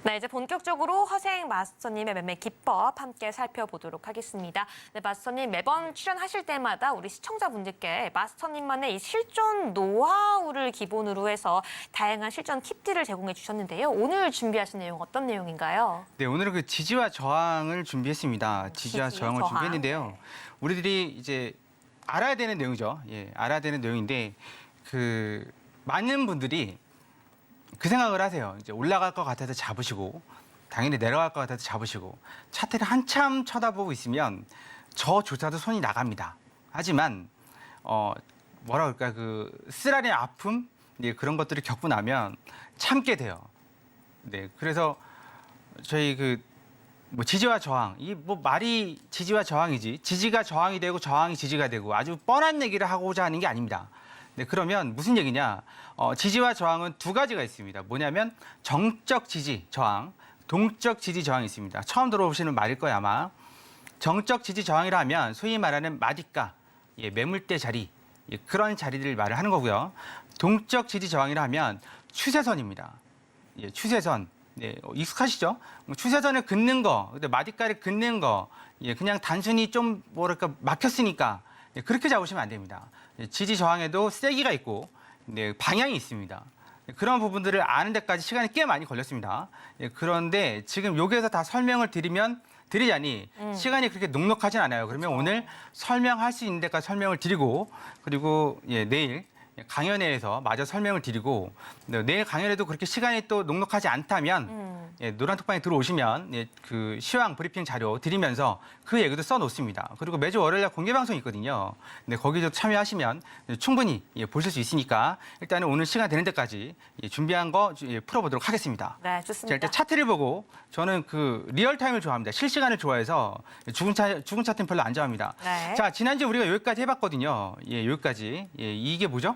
Speaker 2: 네, 이제 본격적으로 허생 마스터님의 매매 기법 함께 살펴보도록 하겠습니다. 네, 마스터님 매번 출연하실 때마다 우리 시청자분들께 마스터님만의 이 실전 노하우를 기본으로 해서 다양한 실전 팁들을 제공해 주셨는데요. 오늘 준비하신 내용 어떤 내용인가요?
Speaker 3: 네, 오늘은 그 지지와 저항을 준비했습니다. 지지와 저항을
Speaker 2: 저항.
Speaker 3: 준비했는데요.
Speaker 2: 네.
Speaker 3: 우리들이 이제 알아야 되는 내용이죠. 알아야 되는 내용인데 많은 분들이 그 생각을 하세요. 이제 올라갈 것 같아서 잡으시고 당연히 내려갈 것 같아서 잡으시고 차트를 한참 쳐다보고 있으면 저조차도 손이 나갑니다. 하지만 뭐라 그럴까 쓰라린 아픔 그런 것들을 겪고 나면 참게 돼요. 네, 그래서 저희 뭐 지지와 저항 이 뭐 말이 지지와 저항이지 지지가 저항이 되고 저항이 지지가 되고 아주 뻔한 얘기를 하고자 하는 게 아닙니다. 네, 그러면 무슨 얘기냐? 지지와 저항은 두 가지가 있습니다. 뭐냐면 정적 지지 저항, 동적 지지 저항이 있습니다. 처음 들어보시는 말일 거예요 아마. 정적 지지 저항이라 하면 소위 말하는 마디가, 매물대 자리 그런 자리들을 말을 하는 거고요. 동적 지지 저항이라 하면 추세선입니다. 추세선. 익숙하시죠? 추세선을 긋는 거, 근데 마디가를 긋는 거, 그냥 단순히 좀 뭐랄까 막혔으니까 그렇게 잡으시면 안 됩니다. 지지 저항에도 세기가 있고 방향이 있습니다. 그런 부분들을 아는 데까지 시간이 꽤 많이 걸렸습니다. 그런데 지금 여기에서 다 설명을 드리자니 시간이 그렇게 넉넉하진 않아요. 그러면 오늘 설명할 수 있는 데까지 설명을 드리고 그리고 내일 강연회에서 마저 설명을 드리고 내일 강연에도 그렇게 시간이 또 넉넉하지 않다면 노란톡방에 들어오시면 그 시황 브리핑 자료 드리면서 그 얘기도 써놓습니다. 그리고 매주 월요일날 공개 방송이 있거든요. 거기도 참여하시면 충분히 보실 수 있으니까 일단은 오늘 시간 되는 데까지 준비한 거 풀어보도록 하겠습니다.
Speaker 2: 네,
Speaker 3: 자,
Speaker 2: 좋습니다.
Speaker 3: 일단 차트를 보고 저는 그 리얼타임을 좋아합니다. 실시간을 좋아해서 죽은 차트는 별로 안 좋아합니다.
Speaker 2: 네.
Speaker 3: 자, 지난주에 우리가 여기까지 해봤거든요. 여기까지. 이게 뭐죠?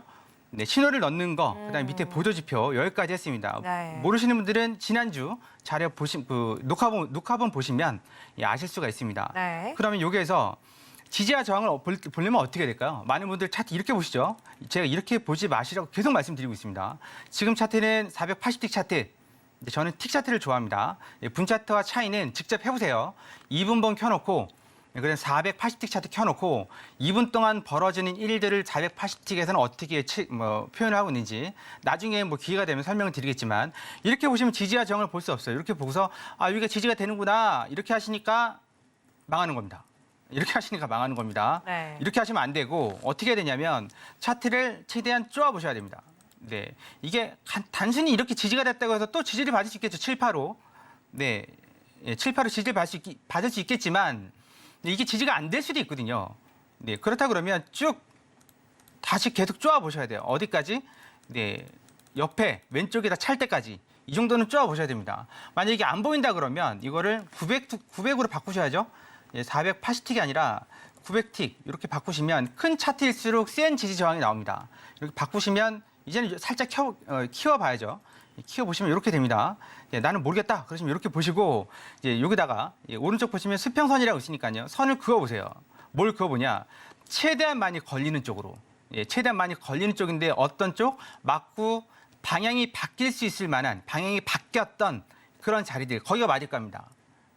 Speaker 3: 네, 신호를 넣는 거, 그다음에 밑에 보조지표 여기까지 했습니다.
Speaker 2: 네.
Speaker 3: 모르시는 분들은 지난주 자료 보신 그 녹화본 보시면 아실 수가 있습니다.
Speaker 2: 네.
Speaker 3: 그러면 여기에서 지지와 저항을 보려면 어떻게 될까요? 많은 분들 차트 이렇게 보시죠. 제가 이렇게 보지 마시라고 계속 말씀드리고 있습니다. 지금 차트는 480틱 차트. 저는 틱 차트를 좋아합니다. 분 차트와 차이는 직접 해보세요. 2분봉 켜놓고 그래서 480틱 차트 켜놓고 2분 동안 벌어지는 일들을 480틱에서는 어떻게 표현을 하고 있는지 나중에 기회가 되면 설명을 드리겠지만 이렇게 보시면 지지와 저항을 볼 수 없어요. 이렇게 보고서 여기가 지지가 되는구나 이렇게 하시니까 망하는 겁니다. 이렇게 하시니까 망하는 겁니다.
Speaker 2: 네.
Speaker 3: 이렇게 하시면 안 되고 어떻게 해야 되냐면 차트를 최대한 쪼아 보셔야 됩니다. 네, 이게 단순히 이렇게 지지가 됐다고 해서 또 지지를 받을 수 있겠죠. 7, 8호. 네, 7, 8호 지지를 받을 수 있겠지만 이게 지지가 안 될 수도 있거든요. 네, 그렇다 그러면 쭉 다시 계속 쪼아 보셔야 돼요. 어디까지? 네, 옆에 왼쪽에다 찰 때까지. 이 정도는 쪼아 보셔야 됩니다. 만약에 이게 안 보인다 그러면 이거를 900으로 바꾸셔야죠. 480틱이 아니라 900틱 이렇게 바꾸시면 큰 차트일수록 센 지지 저항이 나옵니다. 이렇게 바꾸시면 이제는 살짝 키워봐야죠. 키워보시면 이렇게 됩니다. 나는 모르겠다. 그러시면 이렇게 보시고 여기다가 오른쪽 보시면 수평선이라고 있으니까요. 선을 그어보세요. 뭘 그어보냐. 최대한 많이 걸리는 쪽으로. 최대한 많이 걸리는 쪽인데 어떤 쪽? 맞고 방향이 바뀔 수 있을 만한 방향이 바뀌었던 그런 자리들. 거기가 맞을 겁니다.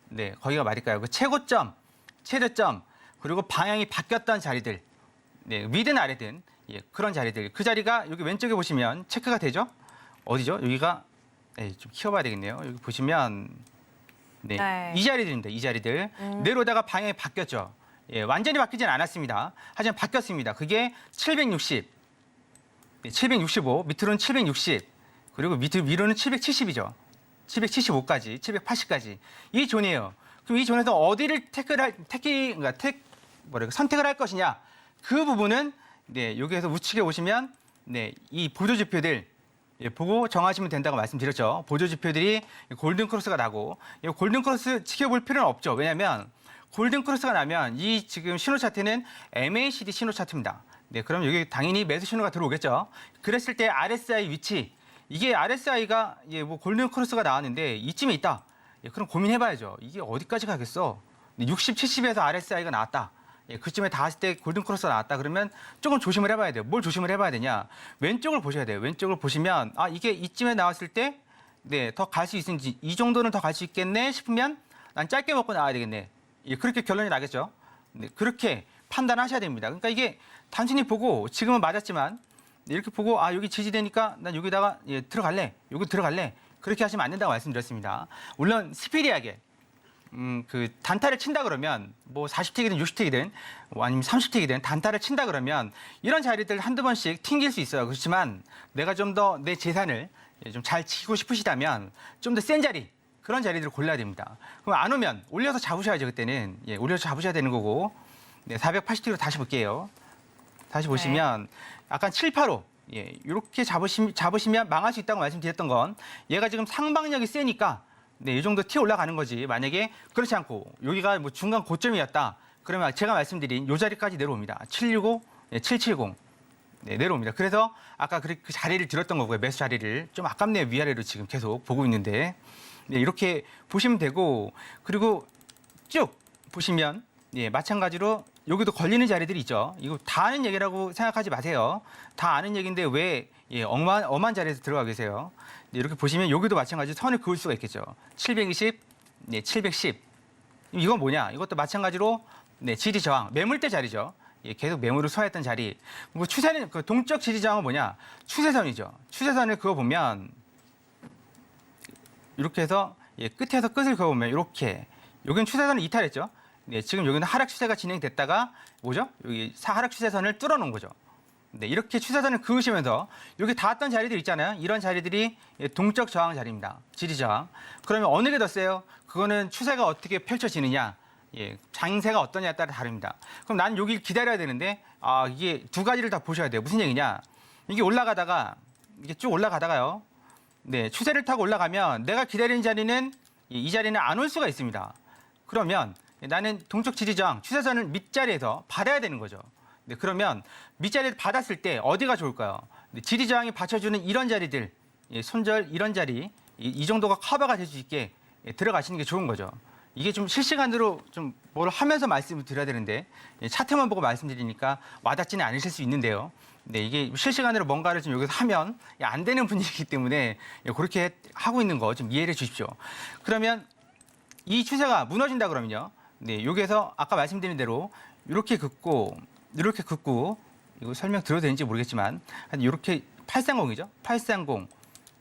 Speaker 3: 네, 거기가 맞을까요? 그 최고점, 최저점, 그리고 방향이 바뀌었던 자리들. 네, 위든 아래든 그런 자리들. 그 자리가 여기 왼쪽에 보시면 체크가 되죠? 어디죠? 여기가 좀 키워봐야 되겠네요. 여기 보시면
Speaker 2: 네.
Speaker 3: 이 자리들입니다. 이 자리들. 내려오다가 방향이 바뀌었죠. 완전히 바뀌진 않았습니다. 하지만 바뀌었습니다. 그게 760, 765, 밑으로는 760, 그리고 위로는 770이죠. 775까지, 780까지. 이 존이에요. 그럼 이 존에서 어디를 선택을 할 것이냐. 그 부분은 여기에서 우측에 오시면 이 보조지표들 보고 정하시면 된다고 말씀드렸죠. 보조지표들이 골든크로스가 나고 이 골든크로스 지켜볼 필요는 없죠. 왜냐하면 골든크로스가 나면 이 지금 신호 차트는 MACD 신호 차트입니다. 그럼 여기 당연히 매수 신호가 들어오겠죠. 그랬을 때 RSI 위치, 이게 RSI가 골든크로스가 나왔는데 이쯤에 있다. 그럼 고민해봐야죠. 이게 어디까지 가겠어? 60, 70에서 RSI가 나왔다. 그쯤에 닿았을 때 골든크로스가 나왔다 그러면 조금 조심을 해봐야 돼요. 뭘 조심을 해봐야 되냐? 왼쪽을 보셔야 돼요. 왼쪽을 보시면 이게 이쯤에 나왔을 때 더 갈 수 있는지 이 정도는 더 갈 수 있겠네 싶으면 난 짧게 먹고 나와야 되겠네. 그렇게 결론이 나겠죠. 그렇게 판단하셔야 됩니다. 그러니까 이게 단순히 보고 지금은 맞았지만 이렇게 보고 여기 지지되니까 난 여기다가 들어갈래. 여기 들어갈래. 그렇게 하시면 안 된다고 말씀드렸습니다. 물론 스피디하게 그 단타를 친다 그러면 40틱이든 60틱이든 아니면 30틱이든 단타를 친다 그러면 이런 자리들 한두 번씩 튕길 수 있어요. 그렇지만 내가 좀 더 내 재산을 좀 잘 치고 싶으시다면 좀 더 센 자리 그런 자리들을 골라야 됩니다. 그럼 안 오면 올려서 잡으셔야죠. 그때는 올려서 잡으셔야 되는 거고 480틱으로 다시 볼게요. 다시 보시면 약간 7, 8호 이렇게 잡으시면 망할 수 있다고 말씀드렸던 건 얘가 지금 상방력이 세니까 이 정도 튀어 올라가는 거지. 만약에 그렇지 않고 여기가 중간 고점이었다. 그러면 제가 말씀드린 이 자리까지 내려옵니다. 765, 770 내려옵니다. 그래서 아까 그 자리를 들었던 거고요. 매수 자리를 좀 아깝네요. 위아래로 지금 계속 보고 있는데 이렇게 보시면 되고 그리고 쭉 보시면 마찬가지로 여기도 걸리는 자리들이 있죠. 이거 다 아는 얘기라고 생각하지 마세요. 다 아는 얘기인데 왜 엄한 자리에서 들어가 계세요. 이렇게 보시면 여기도 마찬가지로 선을 그을 수가 있겠죠. 720, 710. 이건 뭐냐? 이것도 마찬가지로 지지 저항, 매물대 자리죠. 계속 매물을 소화했던 자리. 추세는 그 동적 지지 저항은 뭐냐? 추세선이죠. 추세선을 그어 보면 이렇게 해서 끝에서 끝을 그어 보면 이렇게 여기는 추세선을 이탈했죠. 지금 여기는 하락 추세가 진행됐다가 뭐죠? 여기 하락 추세선을 뚫어놓은 거죠. 네, 이렇게 추세선을 그으시면서 이렇게 닿았던 자리들 있잖아요. 이런 자리들이 동적 저항 자리입니다. 지지 저항. 그러면 어느 게 더 세요? 그거는 추세가 어떻게 펼쳐지느냐, 장세가 어떠냐에 따라 다릅니다. 그럼 나는 여기를 기다려야 되는데 이게 두 가지를 다 보셔야 돼요. 무슨 얘기냐? 이게 올라가다가 이게 쭉 올라가다가요. 네, 추세를 타고 올라가면 내가 기다리는 자리는 이 자리는 안 올 수가 있습니다. 그러면 나는 동적 지지 저항 추세선을 밑자리에서 받아야 되는 거죠. 네, 그러면 밑자리를 받았을 때 어디가 좋을까요? 네, 지지 저항이 받쳐주는 이런 자리들, 손절 이런 자리, 이 정도가 커버가 될 수 있게 들어가시는 게 좋은 거죠. 이게 좀 실시간으로 좀 뭘 하면서 말씀을 드려야 되는데 차트만 보고 말씀드리니까 와닿지는 않으실 수 있는데요. 네, 이게 실시간으로 뭔가를 좀 여기서 하면 안 되는 분위기이기 때문에 그렇게 하고 있는 거 좀 이해해 주십시오. 그러면 이 추세가 무너진다 그러면요. 네, 여기에서 아까 말씀드린 대로 이렇게 긋고 이거 설명 드려도 되는지 모르겠지만 한 이렇게 830이죠. 830.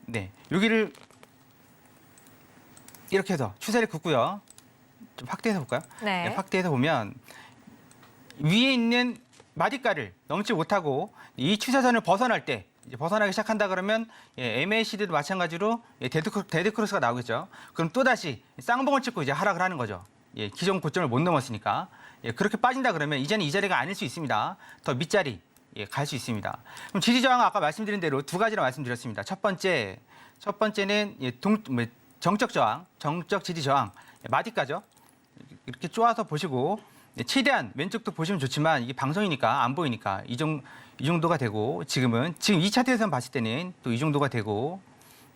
Speaker 3: 네, 여기를 이렇게 해서 추세를 긋고요. 좀 확대해서 볼까요?
Speaker 2: 네.
Speaker 3: 네, 확대해서 보면 위에 있는 마디가를 넘지 못하고 이 추세선을 벗어날 때 이제 벗어나기 시작한다 그러면 MACD도 마찬가지로 데드크로스가 나오겠죠. 그럼 또다시 쌍봉을 찍고 이제 하락을 하는 거죠. 기존 고점을 못 넘었으니까. 그렇게 빠진다 그러면 이제는 이 자리가 아닐 수 있습니다. 더 밑자리 갈 수 있습니다. 그럼 지지 저항은 아까 말씀드린 대로 두 가지로 말씀드렸습니다. 첫 번째는 정적 저항, 정적 지지 저항, 마디가죠. 이렇게 쪼아서 보시고 최대한 왼쪽도 보시면 좋지만 이게 방송이니까 안 보이니까 이 정도가 되고 지금 이 차트에서 봤을 때는 또 이 정도가 되고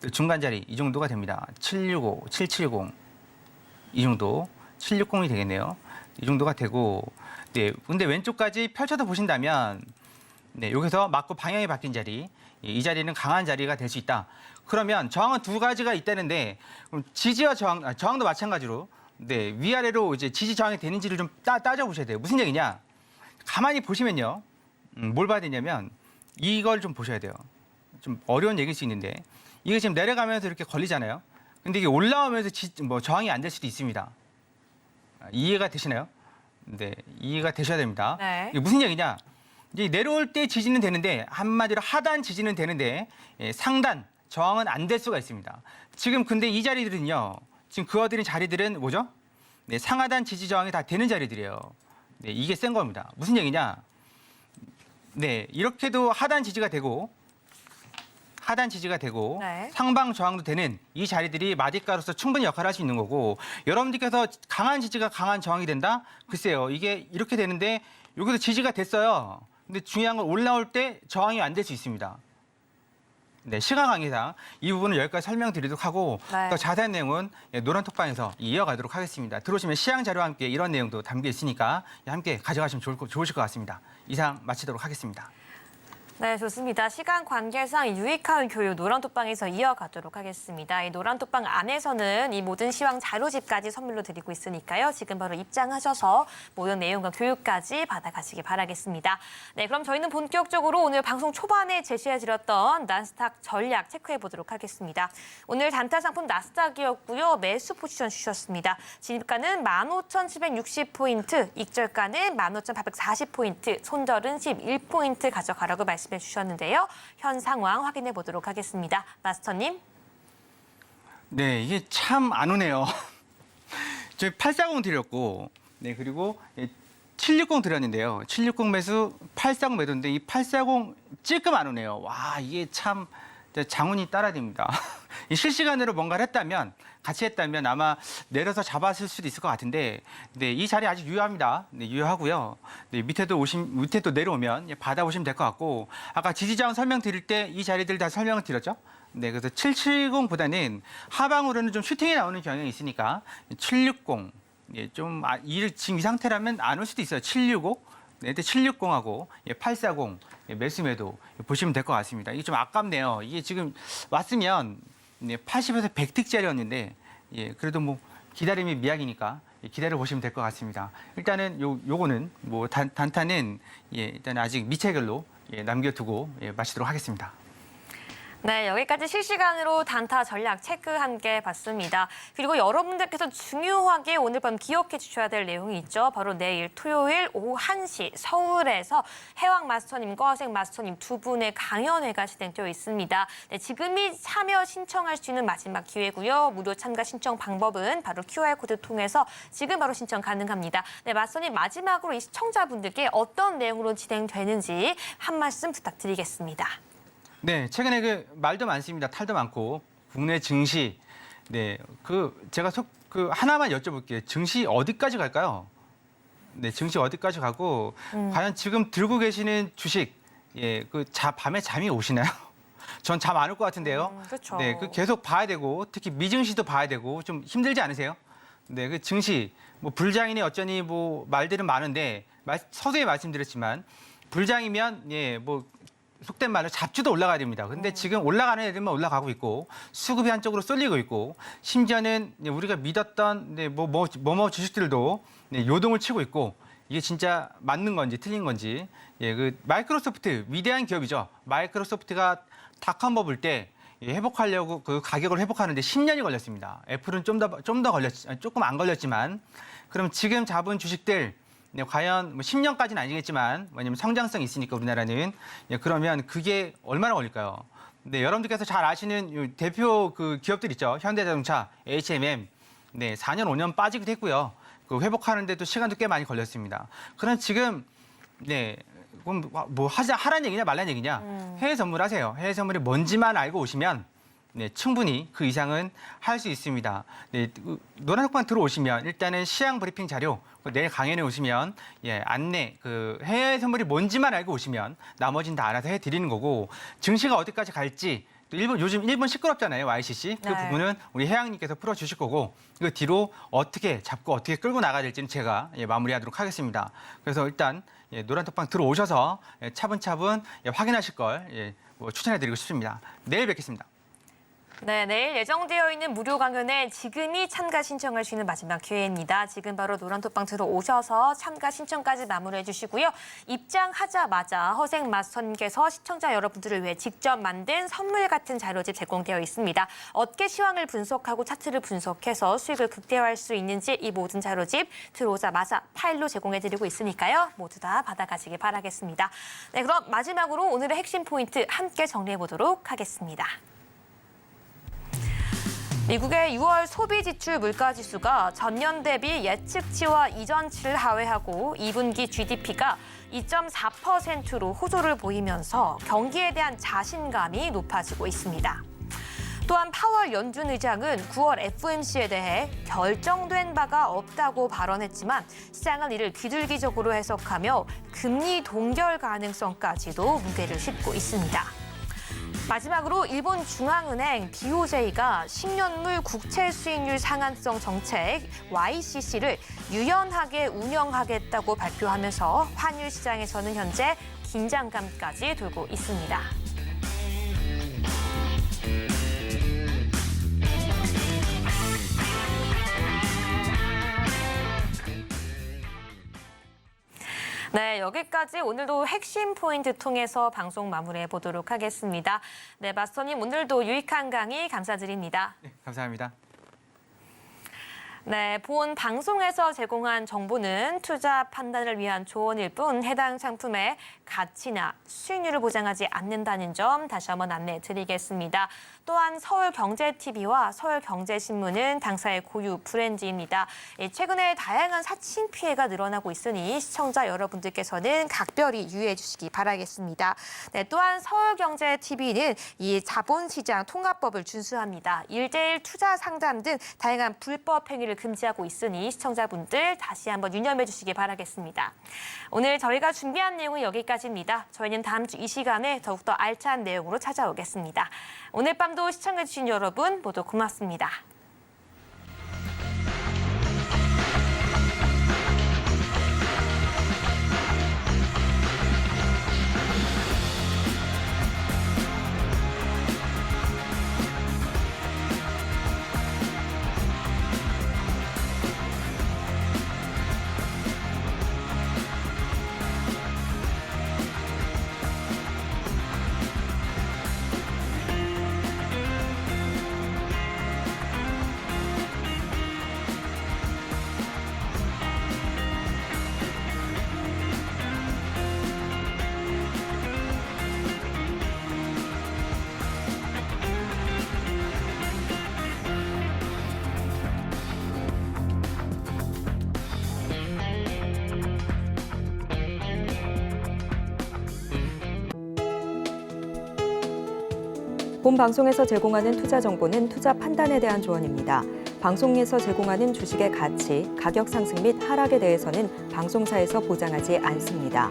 Speaker 3: 또 중간 자리 이 정도가 됩니다. 765, 770 이 정도 760이 되겠네요. 이 정도가 되고 네, 근데 왼쪽까지 펼쳐서 보신다면 네, 여기서 맞고 방향이 바뀐 자리 이 자리는 강한 자리가 될 수 있다. 그러면 저항은 두 가지가 있다는데 그럼 지지와 저항도 마찬가지로 네, 위아래로 이제 지지 저항이 되는지를 좀 따져보셔야 돼요. 무슨 얘기냐? 가만히 보시면요. 뭘 봐야 되냐면 이걸 좀 보셔야 돼요. 좀 어려운 얘기일 수 있는데 이게 지금 내려가면서 이렇게 걸리잖아요. 근데 이게 올라오면서 저항이 안 될 수도 있습니다. 이해가 되시나요? 네, 이해가 되셔야 됩니다.
Speaker 2: 네.
Speaker 3: 이게 무슨 얘기냐? 이제 내려올 때 지지는 되는데 한마디로 하단 지지는 되는데 상단 저항은 안 될 수가 있습니다. 지금 근데 이 자리들은요. 지금 그어드린 자리들은 뭐죠? 네, 상하단 지지 저항이 다 되는 자리들이에요. 네, 이게 센 겁니다. 무슨 얘기냐? 네, 이렇게도 하단 지지가 되고
Speaker 2: 네.
Speaker 3: 상방 저항도 되는 이 자리들이 마디가로서 충분히 역할을 할 수 있는 거고 여러분들께서 강한 지지가 강한 저항이 된다? 글쎄요. 이게 이렇게 되는데 여기서 지지가 됐어요. 근데 중요한 건 올라올 때 저항이 안 될 수 있습니다. 네, 시간 관계상 이 부분은 여기까지 설명드리도록 하고
Speaker 2: 네.
Speaker 3: 더 자세한 내용은 노란톡방에서 이어가도록 하겠습니다. 들어오시면 시향 자료와 함께 이런 내용도 담겨 있으니까 함께 가져가시면 좋으실 것 같습니다. 이상 마치도록 하겠습니다.
Speaker 2: 네, 좋습니다. 시간 관계상 유익한 교육 노란톡방에서 이어가도록 하겠습니다. 이 노란톡방 안에서는 이 모든 시황 자료집까지 선물로 드리고 있으니까요. 지금 바로 입장하셔서 모든 내용과 교육까지 받아가시기 바라겠습니다. 네, 그럼 저희는 본격적으로 오늘 방송 초반에 제시해드렸던 나스닥 전략 체크해 보도록 하겠습니다. 오늘 단타 상품 나스닥이었고요. 매수 포지션 주셨습니다. 진입가는 15,760포인트, 익절가는 15,840포인트, 손절은 11포인트 가져가라고 말씀해 주셨는데요. 현 상황 확인해 보도록 하겠습니다. 마스터님.
Speaker 3: 네, 이게 참 안 오네요. 저희 840 드렸고, 네, 그리고 760 드렸는데요. 760 매수, 840 매도인데 이 840 찔끔 안 오네요. 와, 이게 참 장운이 따라야 됩니다. 이 실시간으로 뭔가를 했다면, 같이 했다면 아마 내려서 잡았을 수도 있을 것 같은데, 네, 이 자리 아직 유효합니다. 네, 유효하고요. 네, 밑에 또 내려오면 받아보시면 될 것 같고, 아까 지지저항 설명드릴 때 이 자리들 다 설명을 드렸죠. 네, 그래서 770보다는 하방으로는 좀 슈팅이 나오는 경향이 있으니까 760, 예, 지금 이 상태라면 안 올 수도 있어요. 765. 네, 760하고 840 매수 매도 보시면 될 것 같습니다. 이게 좀 아깝네요. 이게 지금 왔으면 80에서 100틱짜리였는데 그래도 뭐 기다림이 미약이니까 기다려 보시면 될 것 같습니다. 일단은 요거는 뭐 단타는 일단 아직 미체결로 남겨두고 마치도록 하겠습니다.
Speaker 2: 네, 여기까지 실시간으로 단타 전략 체크 함께 봤습니다. 그리고 여러분들께서 중요하게 오늘 밤 기억해 주셔야 될 내용이 있죠. 바로 내일 토요일 오후 1시 서울에서 해왕 마스터님과 허생 마스터님 두 분의 강연회가 진행되어 있습니다. 네, 지금이 참여 신청할 수 있는 마지막 기회고요. 무료 참가 신청 방법은 바로 QR코드 통해서 지금 바로 신청 가능합니다. 네, 마스터님 마지막으로 이 시청자분들께 어떤 내용으로 진행되는지 한 말씀 부탁드리겠습니다.
Speaker 3: 네, 최근에 그 말도 많습니다. 탈도 많고 국내 증시. 네, 제가 하나만 여쭤볼게요. 증시 어디까지 갈까요? 네, 증시 어디까지 가고 과연 지금 들고 계시는 주식, 밤에 잠이 오시나요? 전 잠 안 올 것 같은데요.
Speaker 2: 그렇죠.
Speaker 3: 네, 계속 봐야 되고 특히 미증시도 봐야 되고 좀 힘들지 않으세요? 네, 그 증시 뭐 불장이니 어쩌니 뭐 말들은 많은데 서두에 말씀드렸지만 불장이면 속된 말로 잡주도 올라가야 됩니다. 근데 지금 올라가는 애들만 올라가고 있고 수급이 한쪽으로 쏠리고 있고 심지어는 우리가 믿었던 뭐 주식들도 요동을 치고 있고 이게 진짜 맞는 건지 틀린 건지 마이크로소프트 위대한 기업이죠. 마이크로소프트가 닷컴 버블 때 회복하려고 그 가격을 회복하는데 10년이 걸렸습니다. 애플은 좀 더 조금 안 걸렸지만 그럼 지금 잡은 주식들 과연 10년까지는 아니겠지만 왜냐면 성장성이 있으니까 우리나라는 그러면 그게 얼마나 걸릴까요? 네, 여러분들께서 잘 아시는 대표 기업들 있죠. 현대자동차, HMM, 4년 5년 빠지기도 했고요. 회복하는데도 시간도 꽤 많이 걸렸습니다. 그럼 지금 그럼 뭐 하라는 얘기냐 말라는 얘기냐? 해외 선물하세요. 해외 선물이 뭔지만 알고 오시면 충분히 그 이상은 할 수 있습니다. 노란톡방 들어오시면 일단은 시황 브리핑 자료, 내일 강연에 오시면 안내, 해외 선물이 뭔지만 알고 오시면 나머지는 다 알아서 해드리는 거고 증시가 어디까지 갈지 또 요즘 일본 시끄럽잖아요, YCC. 그 부분은 우리 혜양님께서 풀어주실 거고 이거 뒤로 어떻게 잡고 어떻게 끌고 나가야 될지는 제가 마무리하도록 하겠습니다. 그래서 일단 노란톡방 들어오셔서 차분차분 확인하실 걸 추천해드리고 싶습니다. 내일 뵙겠습니다.
Speaker 2: 네, 내일 예정되어 있는 무료 강연에 지금이 참가 신청할 수 있는 마지막 기회입니다. 지금 바로 노란톡방 들어오셔서 참가 신청까지 마무리해 주시고요. 입장하자마자 허생 마스터님께서 시청자 여러분들을 위해 직접 만든 선물 같은 자료집 제공되어 있습니다. 어떻게 시황을 분석하고 차트를 분석해서 수익을 극대화할 수 있는지 이 모든 자료집 들어오자마자 파일로 제공해드리고 있으니까요. 모두 다 받아가시기 바라겠습니다. 네, 그럼 마지막으로 오늘의 핵심 포인트 함께 정리해 보도록 하겠습니다. 미국의 6월 소비 지출 물가 지수가 전년 대비 예측치와 이전치를 하회하고 2분기 GDP가 2.4%로 호조를 보이면서 경기에 대한 자신감이 높아지고 있습니다. 또한 파월 연준 의장은 9월 FOMC에 대해 결정된 바가 없다고 발언했지만 시장은 이를 비둘기적으로 해석하며 금리 동결 가능성까지도 무게를 싣고 있습니다. 마지막으로 일본 중앙은행 BOJ가 10년물 국채 수익률 상한성 정책 YCC를 유연하게 운영하겠다고 발표하면서 환율 시장에서는 현재 긴장감까지 돌고 있습니다. 네, 여기까지 오늘도 핵심 포인트 통해서 방송 마무리해 보도록 하겠습니다. 네, 마스터님 오늘도 유익한 강의 감사드립니다.
Speaker 3: 네, 감사합니다.
Speaker 2: 네, 본 방송에서 제공한 정보는 투자 판단을 위한 조언일 뿐 해당 상품의 가치나 수익률을 보장하지 않는다는 점 다시 한번 안내해 드리겠습니다. 또한 서울경제TV와 서울경제신문은 당사의 고유 브랜드입니다. 최근에 다양한 사칭 피해가 늘어나고 있으니 시청자 여러분들께서는 각별히 유의해 주시기 바라겠습니다. 네, 또한 서울경제TV는 이 자본시장 통합법을 준수합니다. 1:1 투자 상담 등 다양한 불법 행위를 금지하고 있으니 시청자분들 다시 한번 유념해 주시기 바라겠습니다. 오늘 저희가 준비한 내용은 여기까지입니다. 저희는 다음 주 이 시간에 더욱더 알찬 내용으로 찾아오겠습니다. 오늘 밤도 시청해 주신 여러분 모두 고맙습니다.
Speaker 1: 본 방송에서 제공하는 투자 정보는 투자 판단에 대한 조언입니다. 방송에서 제공하는 주식의 가치, 가격 상승 및 하락에 대해서는 방송사에서 보장하지 않습니다.